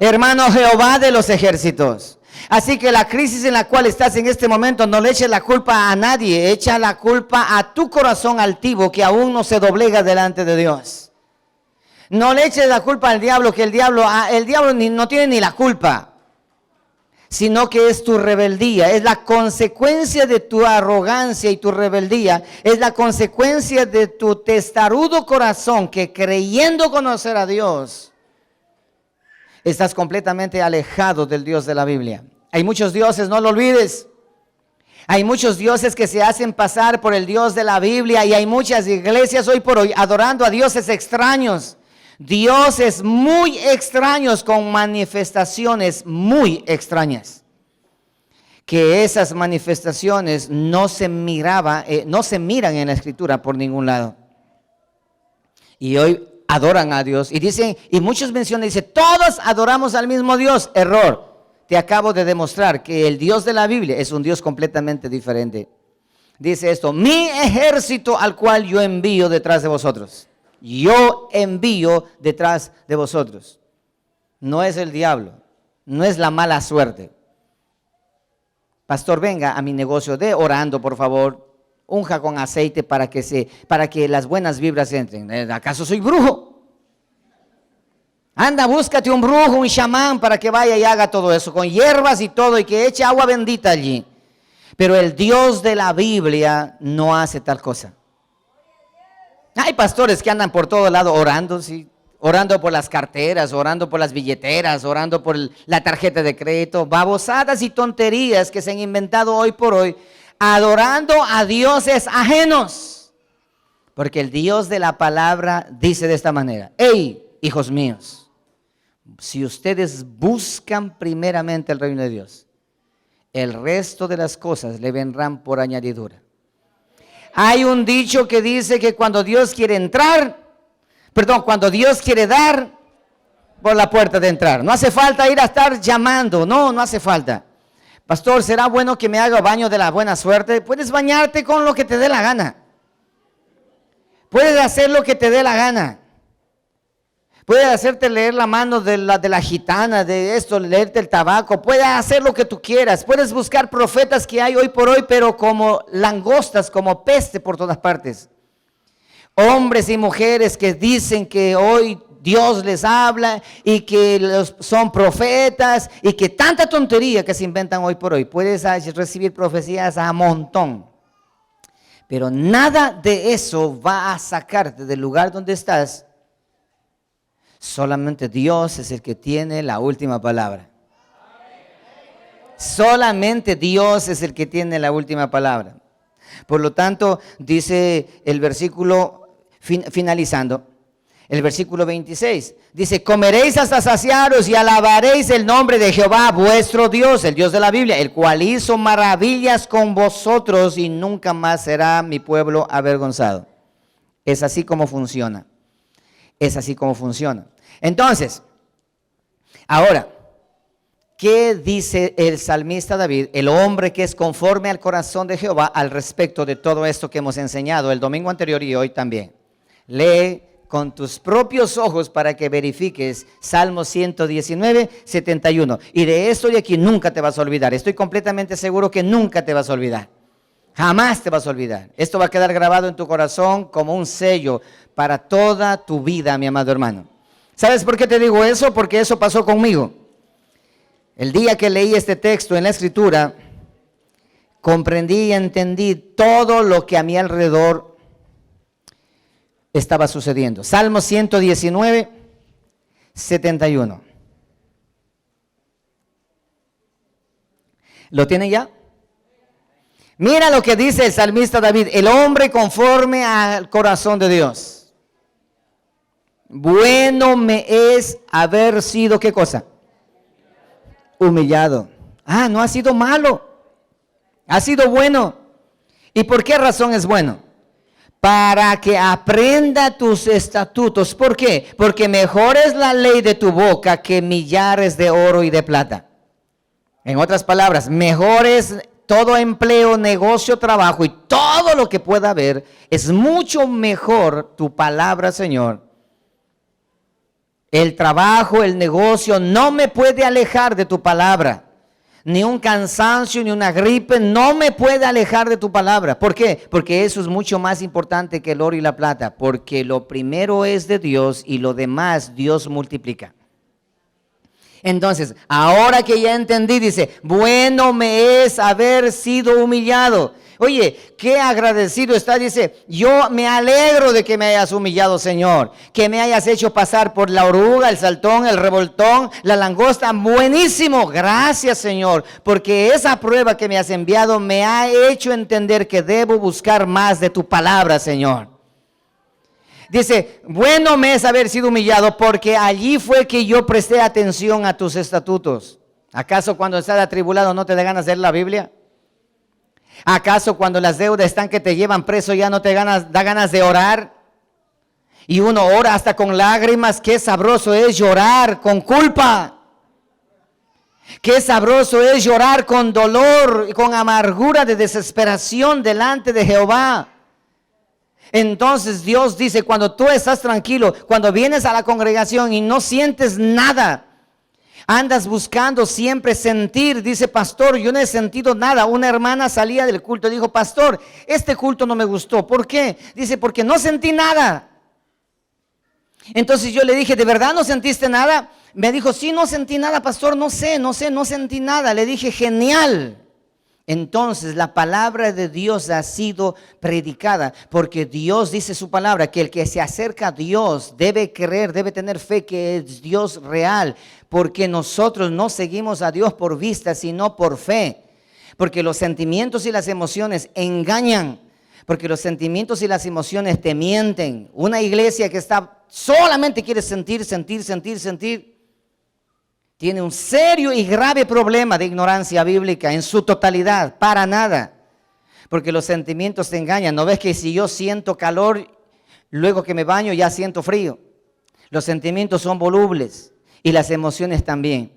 Hermano, Jehová de los ejércitos. Así que la crisis en la cual estás en este momento, no le eches la culpa a nadie, echa la culpa a tu corazón altivo que aún no se doblega delante de Dios. No le eches la culpa al diablo, que el diablo no tiene ni la culpa, sino que es tu rebeldía, es la consecuencia de tu arrogancia y tu rebeldía, es la consecuencia de tu testarudo corazón que creyendo conocer a Dios, estás completamente alejado del Dios de la Biblia. Hay muchos dioses, no lo olvides. Hay muchos dioses que se hacen pasar por el Dios de la Biblia y hay muchas iglesias hoy por hoy adorando a dioses extraños. Dioses muy extraños con manifestaciones muy extrañas. Que esas manifestaciones no se miran en la Escritura por ningún lado. Y hoy adoran a Dios y dicen, y muchos mencionan, dice, todos adoramos al mismo Dios. Error. Te acabo de demostrar que el Dios de la Biblia es un Dios completamente diferente. Dice esto, mi ejército al cual yo envío detrás de vosotros. Yo envío detrás de vosotros. No es el diablo, no es la mala suerte. Pastor, venga a mi negocio de orando, por favor. Unja con aceite para que las buenas vibras entren. ¿Acaso soy brujo? Anda, búscate un brujo, un chamán para que vaya y haga todo eso, con hierbas y todo, y que eche agua bendita allí. Pero el Dios de la Biblia no hace tal cosa. Hay pastores que andan por todo lado orando, ¿sí? Orando por las carteras, orando por las billeteras, orando por la tarjeta de crédito, babosadas y tonterías que se han inventado hoy por hoy, adorando a dioses ajenos. Porque el Dios de la palabra dice de esta manera, hey, hijos míos, si ustedes buscan primeramente el reino de Dios, el resto de las cosas le vendrán por añadidura. Hay un dicho que dice que cuando Dios quiere cuando Dios quiere dar, por la puerta de entrar. No hace falta ir a estar llamando, no hace falta. Pastor, ¿será bueno que me haga baño de la buena suerte? Puedes bañarte con lo que te dé la gana. Puedes hacer lo que te dé la gana. Puedes hacerte leer la mano de la gitana, de esto, leerte el tabaco. Puedes hacer lo que tú quieras. Puedes buscar profetas que hay hoy por hoy, pero como langostas, como peste por todas partes. Hombres y mujeres que dicen que hoy Dios les habla y que son profetas y que tanta tontería que se inventan hoy por hoy. Puedes recibir profecías a montón. Pero nada de eso va a sacarte del lugar donde estás. Solamente Dios es el que tiene la última palabra. Solamente Dios es el que tiene la última palabra. Por lo tanto, dice el versículo finalizando, El versículo 26 dice, comeréis hasta saciaros y alabaréis el nombre de Jehová, vuestro Dios, el Dios de la Biblia, el cual hizo maravillas con vosotros y nunca más será mi pueblo avergonzado. Es así como funciona. Es así como funciona. Entonces, ahora, ¿qué dice el salmista David, el hombre que es conforme al corazón de Jehová, al respecto de todo esto que hemos enseñado el domingo anterior y hoy también? Lee con tus propios ojos para que verifiques Salmo 119, 71. Y de esto de aquí nunca te vas a olvidar. Estoy completamente seguro que nunca te vas a olvidar. Jamás te vas a olvidar. Esto va a quedar grabado en tu corazón como un sello para toda tu vida, mi amado hermano. ¿Sabes por qué te digo eso? Porque eso pasó conmigo. El día que leí este texto en la Escritura, comprendí y entendí todo lo que a mi alrededor estaba sucediendo. Salmo 119, 71. ¿Lo tienen ya? Mira lo que dice el salmista David, el hombre conforme al corazón de Dios. Bueno me es haber sido, ¿qué cosa? Humillado. Ah, no ha sido malo, ha sido bueno. ¿Y por qué razón es bueno? Para que aprenda tus estatutos. ¿Por qué? Porque mejor es la ley de tu boca que millares de oro y de plata. En otras palabras, mejor es todo empleo, negocio, trabajo y todo lo que pueda haber. Es mucho mejor tu palabra, Señor. El trabajo, el negocio no me puede alejar de tu palabra. Ni un cansancio, ni una gripe, no me puede alejar de tu palabra. ¿Por qué? Porque eso es mucho más importante que el oro y la plata. Porque lo primero es de Dios y lo demás Dios multiplica. Entonces, ahora que ya entendí, dice, bueno me es haber sido humillado. Oye, qué agradecido está, dice, yo me alegro de que me hayas humillado, Señor, que me hayas hecho pasar por la oruga, el saltón, el revoltón, la langosta, buenísimo, gracias, Señor, porque esa prueba que me has enviado me ha hecho entender que debo buscar más de tu palabra, Señor. Dice, bueno me es haber sido humillado porque allí fue que yo presté atención a tus estatutos. ¿Acaso cuando estás atribulado no te da ganas de leer la Biblia? ¿Acaso cuando las deudas están que te llevan preso ya no te da ganas de orar? Y uno ora hasta con lágrimas. Qué sabroso es llorar con culpa. Qué sabroso es llorar con dolor y con amargura de desesperación delante de Jehová. Entonces Dios dice, cuando tú estás tranquilo, cuando vienes a la congregación y no sientes nada, andas buscando siempre sentir, dice, pastor, yo no he sentido nada. Una hermana salía del culto y dijo, pastor, este culto no me gustó. ¿Por qué? Dice, porque no sentí nada. Entonces yo le dije, ¿de verdad no sentiste nada? Me dijo, sí, no sentí nada, pastor, no sentí nada. Le dije, genial. Entonces la palabra de Dios ha sido predicada, porque Dios dice su palabra, que el que se acerca a Dios debe creer, debe tener fe que es Dios real, porque nosotros no seguimos a Dios por vista, sino por fe, porque los sentimientos y las emociones engañan, porque los sentimientos y las emociones te mienten. Una iglesia que solamente quiere sentir, tiene un serio y grave problema de ignorancia bíblica en su totalidad, para nada. Porque los sentimientos te engañan. ¿No ves que si yo siento calor, luego que me baño ya siento frío? Los sentimientos son volubles y las emociones también.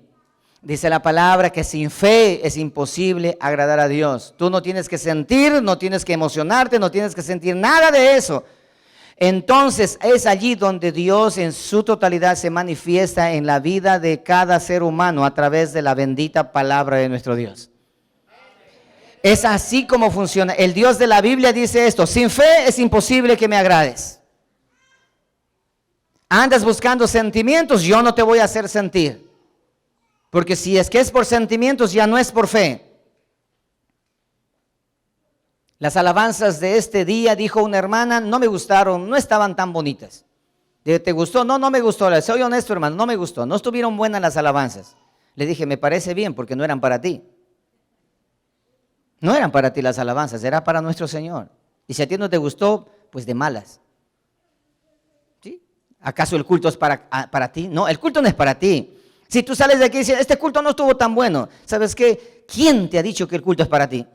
Dice la palabra que sin fe es imposible agradar a Dios. Tú no tienes que sentir, no tienes que emocionarte, no tienes que sentir nada de eso. Entonces es allí donde Dios en su totalidad se manifiesta en la vida de cada ser humano a través de la bendita palabra de nuestro Dios. Es así como funciona. El Dios de la Biblia dice esto: sin fe es imposible que me agrades. Andas buscando sentimientos, yo no te voy a hacer sentir. Porque si es que es por sentimientos, ya no es por fe. Las alabanzas de este día, dijo una hermana, no me gustaron, no estaban tan bonitas. ¿Te gustó? No, no me gustó. Soy honesto, hermano, no me gustó. No estuvieron buenas las alabanzas. Le dije, me parece bien porque no eran para ti. No eran para ti las alabanzas, era para nuestro Señor. Y si a ti no te gustó, pues de malas. ¿Sí? ¿Acaso el culto es para ti? No, el culto no es para ti. Si tú sales de aquí y dices, este culto no estuvo tan bueno, ¿sabes qué? ¿Quién te ha dicho que el culto es para ti?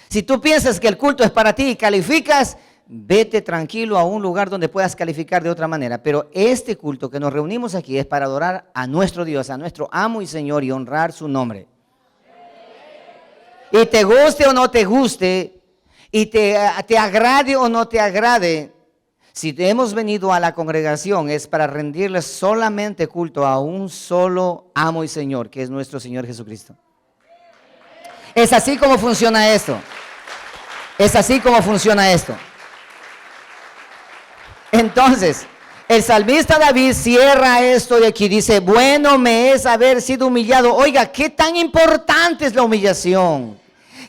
Si tú piensas que el culto es para ti y calificas, vete tranquilo a un lugar donde puedas calificar de otra manera. Pero este culto que nos reunimos aquí es para adorar a nuestro Dios, a nuestro amo y Señor y honrar su nombre. Y te guste o no te guste, y te agrade o no te agrade, si hemos venido a la congregación es para rendirle solamente culto a un solo amo y Señor, que es nuestro Señor Jesucristo. Es así como funciona esto. Es así como funciona esto. Entonces, el salmista David cierra esto de aquí. Dice, bueno me es haber sido humillado. Oiga, ¿qué tan importante es la humillación?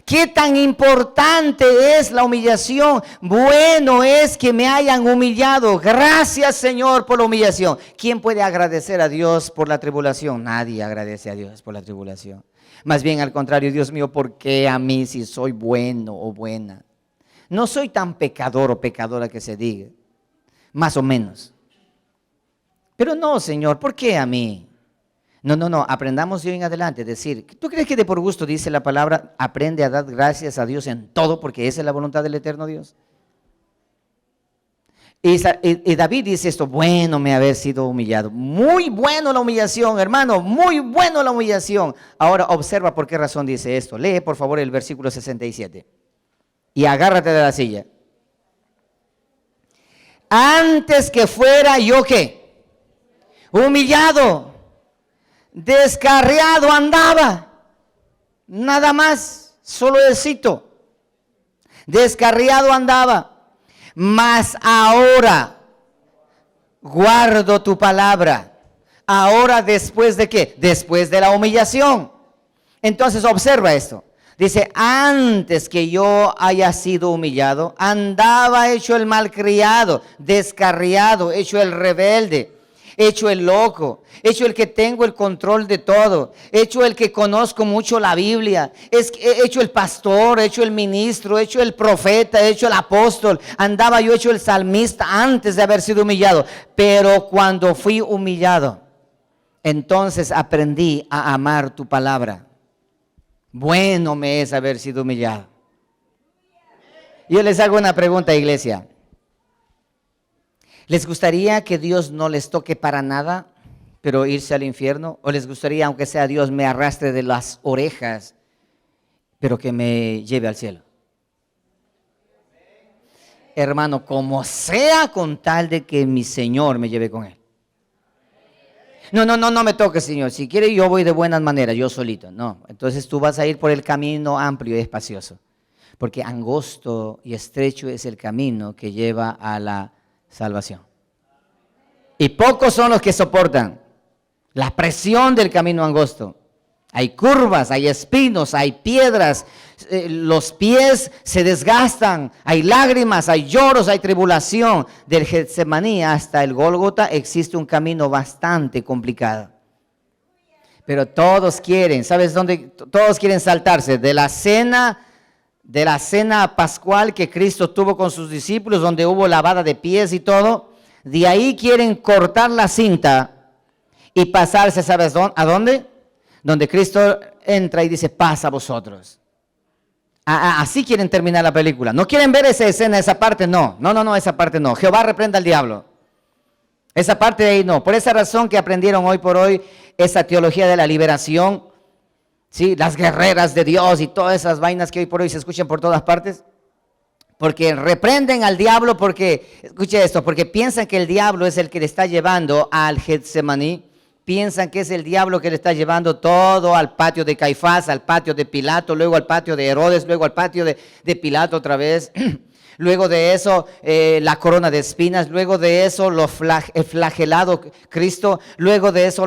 ¿Qué tan importante es la humillación? Bueno es que me hayan humillado. Gracias, Señor, por la humillación. ¿Quién puede agradecer a Dios por la tribulación? Nadie agradece a Dios por la tribulación. Más bien al contrario, Dios mío, ¿por qué a mí si soy bueno o buena? No soy tan pecador o pecadora que se diga, más o menos. Pero no, Señor, ¿por qué a mí? No, aprendamos de hoy en adelante a decir, ¿tú crees que de por gusto dice la palabra, aprende a dar gracias a Dios en todo porque esa es la voluntad del eterno Dios? Y David dice esto, bueno me haber sido humillado. Muy bueno la humillación, hermano, muy bueno la humillación. Ahora observa por qué razón dice esto. Lee por favor el versículo 67 y agárrate de la silla. Antes que fuera yo, ¿qué? Humillado, descarriado andaba, nada más, solo el cito. Descarriado andaba. Mas ahora guardo tu palabra. Ahora después de qué? Después de la humillación. Entonces observa esto. Dice, antes que yo haya sido humillado, andaba hecho el malcriado, descarriado, hecho el rebelde, hecho el loco, hecho el que tengo el control de todo, hecho el que conozco mucho la Biblia, hecho el pastor, hecho el ministro, hecho el profeta, hecho el apóstol. Andaba yo hecho el salmista antes de haber sido humillado. Pero cuando fui humillado, entonces aprendí a amar tu palabra. Bueno me es haber sido humillado. Yo les hago una pregunta, iglesia. ¿Les gustaría que Dios no les toque para nada, pero irse al infierno? ¿O les gustaría, aunque sea Dios, me arrastre de las orejas, pero que me lleve al cielo? Hermano, como sea, con tal de que mi Señor me lleve con Él. No me toques, Señor. Si quiere yo voy de buenas maneras, yo solito. No, entonces tú vas a ir por el camino amplio y espacioso. Porque angosto y estrecho es el camino que lleva a la salvación. Y pocos son los que soportan la presión del camino angosto. Hay curvas, hay espinos, hay piedras, los pies se desgastan, hay lágrimas, hay lloros, hay tribulación. Del Getsemaní hasta el Gólgota existe un camino bastante complicado. Pero todos quieren, ¿sabes dónde? Todos quieren saltarse de la cena pascual que Cristo tuvo con sus discípulos, donde hubo lavada de pies y todo. De ahí quieren cortar la cinta y pasarse, ¿sabes a dónde? Donde Cristo entra y dice, paz a vosotros. Así quieren terminar la película. No quieren ver esa escena, esa parte no, esa parte no. Jehová reprenda al diablo. Esa parte de ahí no. Por esa razón que aprendieron hoy por hoy esa teología de la liberación, ¿sí? Las guerreras de Dios y todas esas vainas que hoy por hoy se escuchan por todas partes. Porque reprenden al diablo porque, escuche esto, porque piensan que el diablo es el que le está llevando al Getsemaní. Piensan que es el diablo que le está llevando todo al patio de Caifás, al patio de Pilato, luego al patio de Herodes, luego al patio de Pilato otra vez. Luego de eso, la corona de espinas. Luego de eso, el flagelado Cristo. Luego de eso,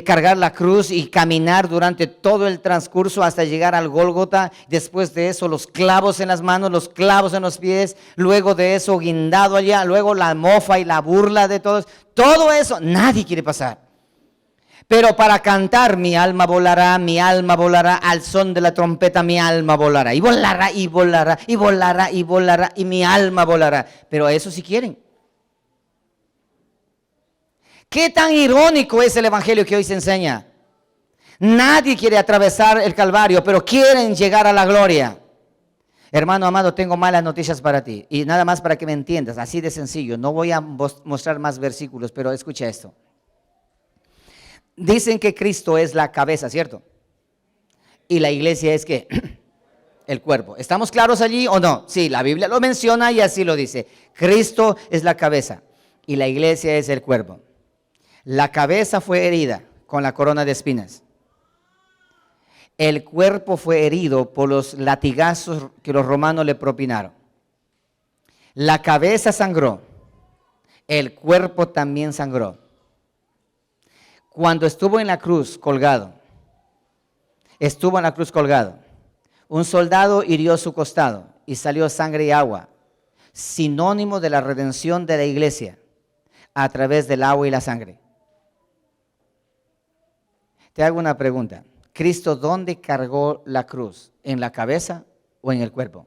cargar la cruz y caminar durante todo el transcurso hasta llegar al Gólgota. Después de eso, los clavos en las manos, los clavos en los pies. Luego de eso, guindado allá. Luego la mofa y la burla de todos. Todo eso, nadie quiere pasar. Pero para cantar, mi alma volará, al son de la trompeta mi alma volará. Y volará, y volará, y volará, y volará, y mi alma volará. Pero a eso sí quieren. ¿Qué tan irónico es el evangelio que hoy se enseña? Nadie quiere atravesar el Calvario, pero quieren llegar a la gloria. Hermano amado, tengo malas noticias para ti. Y nada más para que me entiendas, así de sencillo. No voy a mostrar más versículos, pero escucha esto. Dicen que Cristo es la cabeza, ¿cierto? Y la iglesia es ¿qué? El cuerpo. ¿Estamos claros allí o no? Sí, la Biblia lo menciona y así lo dice. Cristo es la cabeza y la iglesia es el cuerpo. La cabeza fue herida con la corona de espinas. El cuerpo fue herido por los latigazos que los romanos le propinaron. La cabeza sangró, el cuerpo también sangró. Cuando estuvo en la cruz colgado, un soldado hirió su costado y salió sangre y agua, sinónimo de la redención de la iglesia a través del agua y la sangre. Te hago una pregunta. ¿Cristo dónde cargó la cruz? ¿En la cabeza o en el cuerpo?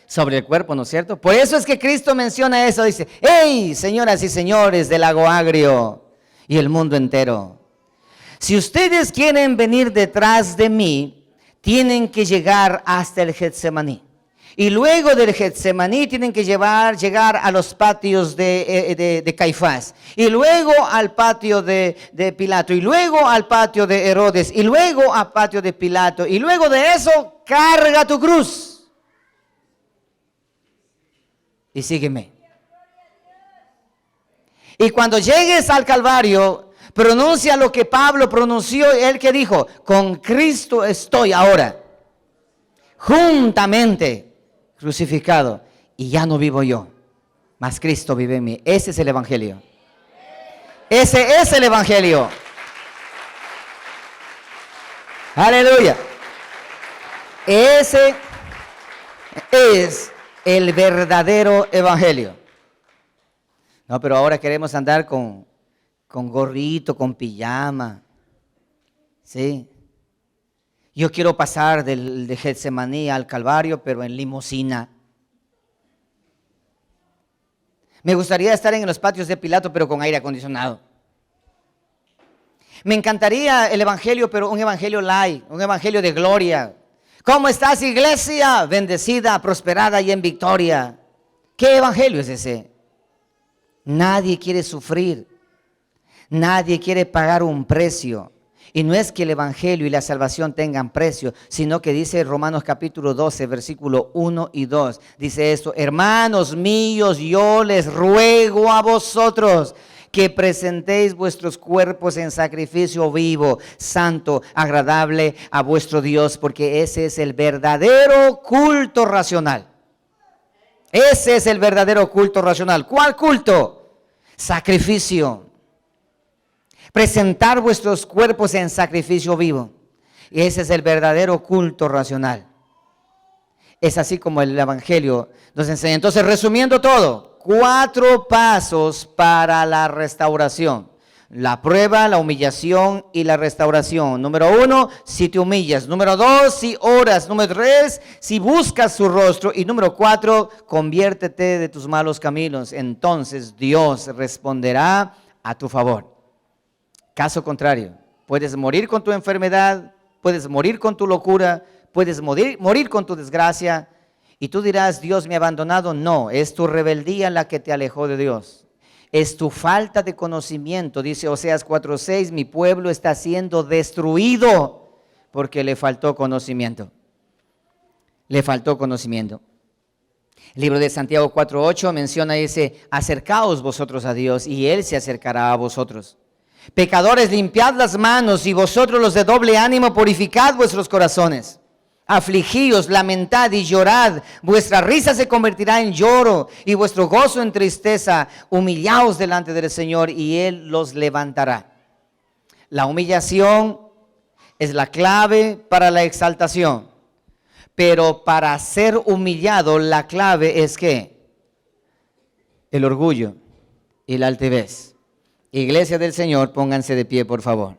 Sobre el cuerpo, ¿no es cierto? Por eso es que Cristo menciona eso. Dice, ¡hey, señoras y señores del Lago Agrio y el mundo entero! Si ustedes quieren venir detrás de mí, tienen que llegar hasta el Getsemaní. Y luego del Getsemaní tienen que llegar a los patios de Caifás. Y luego al patio de Pilato. Y luego al patio de Herodes. Y luego al patio de Pilato. Y luego de eso, carga tu cruz. Y sígueme. Y cuando llegues al Calvario, pronuncia lo que Pablo pronunció. Él que dijo, con Cristo estoy ahora. Juntamente crucificado, y ya no vivo yo, mas Cristo vive en mí. Ese es el evangelio. Ese es el evangelio. Aleluya. Ese es el verdadero evangelio. No, pero ahora queremos andar con gorrito, con pijama. ¿Sí? Yo quiero pasar de Getsemaní al Calvario, pero en limusina. Me gustaría estar en los patios de Pilato, pero con aire acondicionado. Me encantaría el evangelio, pero un evangelio light, un evangelio de gloria. ¿Cómo estás, iglesia? Bendecida, prosperada y en victoria. ¿Qué evangelio es ese? Nadie quiere sufrir. Nadie quiere pagar un precio. Y no es que el evangelio y la salvación tengan precio, sino que dice Romanos capítulo 12, versículo 1 y 2. Dice esto, hermanos míos, yo les ruego a vosotros que presentéis vuestros cuerpos en sacrificio vivo, santo, agradable a vuestro Dios, porque ese es el verdadero culto racional. Ese es el verdadero culto racional. ¿Cuál culto? Sacrificio. Presentar vuestros cuerpos en sacrificio vivo. Y ese es el verdadero culto racional. Es así como el evangelio nos enseña. Entonces, resumiendo todo, 4 pasos para la restauración. La prueba, la humillación y la restauración. Número 1, si te humillas. Número 2, si oras. Número 3, si buscas su rostro. Y número 4, conviértete de tus malos caminos. Entonces Dios responderá a tu favor. Caso contrario, puedes morir con tu enfermedad, puedes morir con tu locura, puedes morir con tu desgracia. Y tú dirás, Dios me ha abandonado. No, es tu rebeldía la que te alejó de Dios. Es tu falta de conocimiento. Dice Oseas 4:6, mi pueblo está siendo destruido porque le faltó conocimiento. Le faltó conocimiento. El libro de Santiago 4:8 menciona ese, acercaos vosotros a Dios y Él se acercará a vosotros. Pecadores, limpiad las manos y vosotros los de doble ánimo purificad vuestros corazones. Afligíos, lamentad y llorad. Vuestra risa se convertirá en lloro y vuestro gozo en tristeza. Humillaos delante del Señor y Él los levantará. La humillación es la clave para la exaltación. Pero para ser humillado la clave es ¿qué? El orgullo y la altivez. Iglesia del Señor, pónganse de pie, por favor.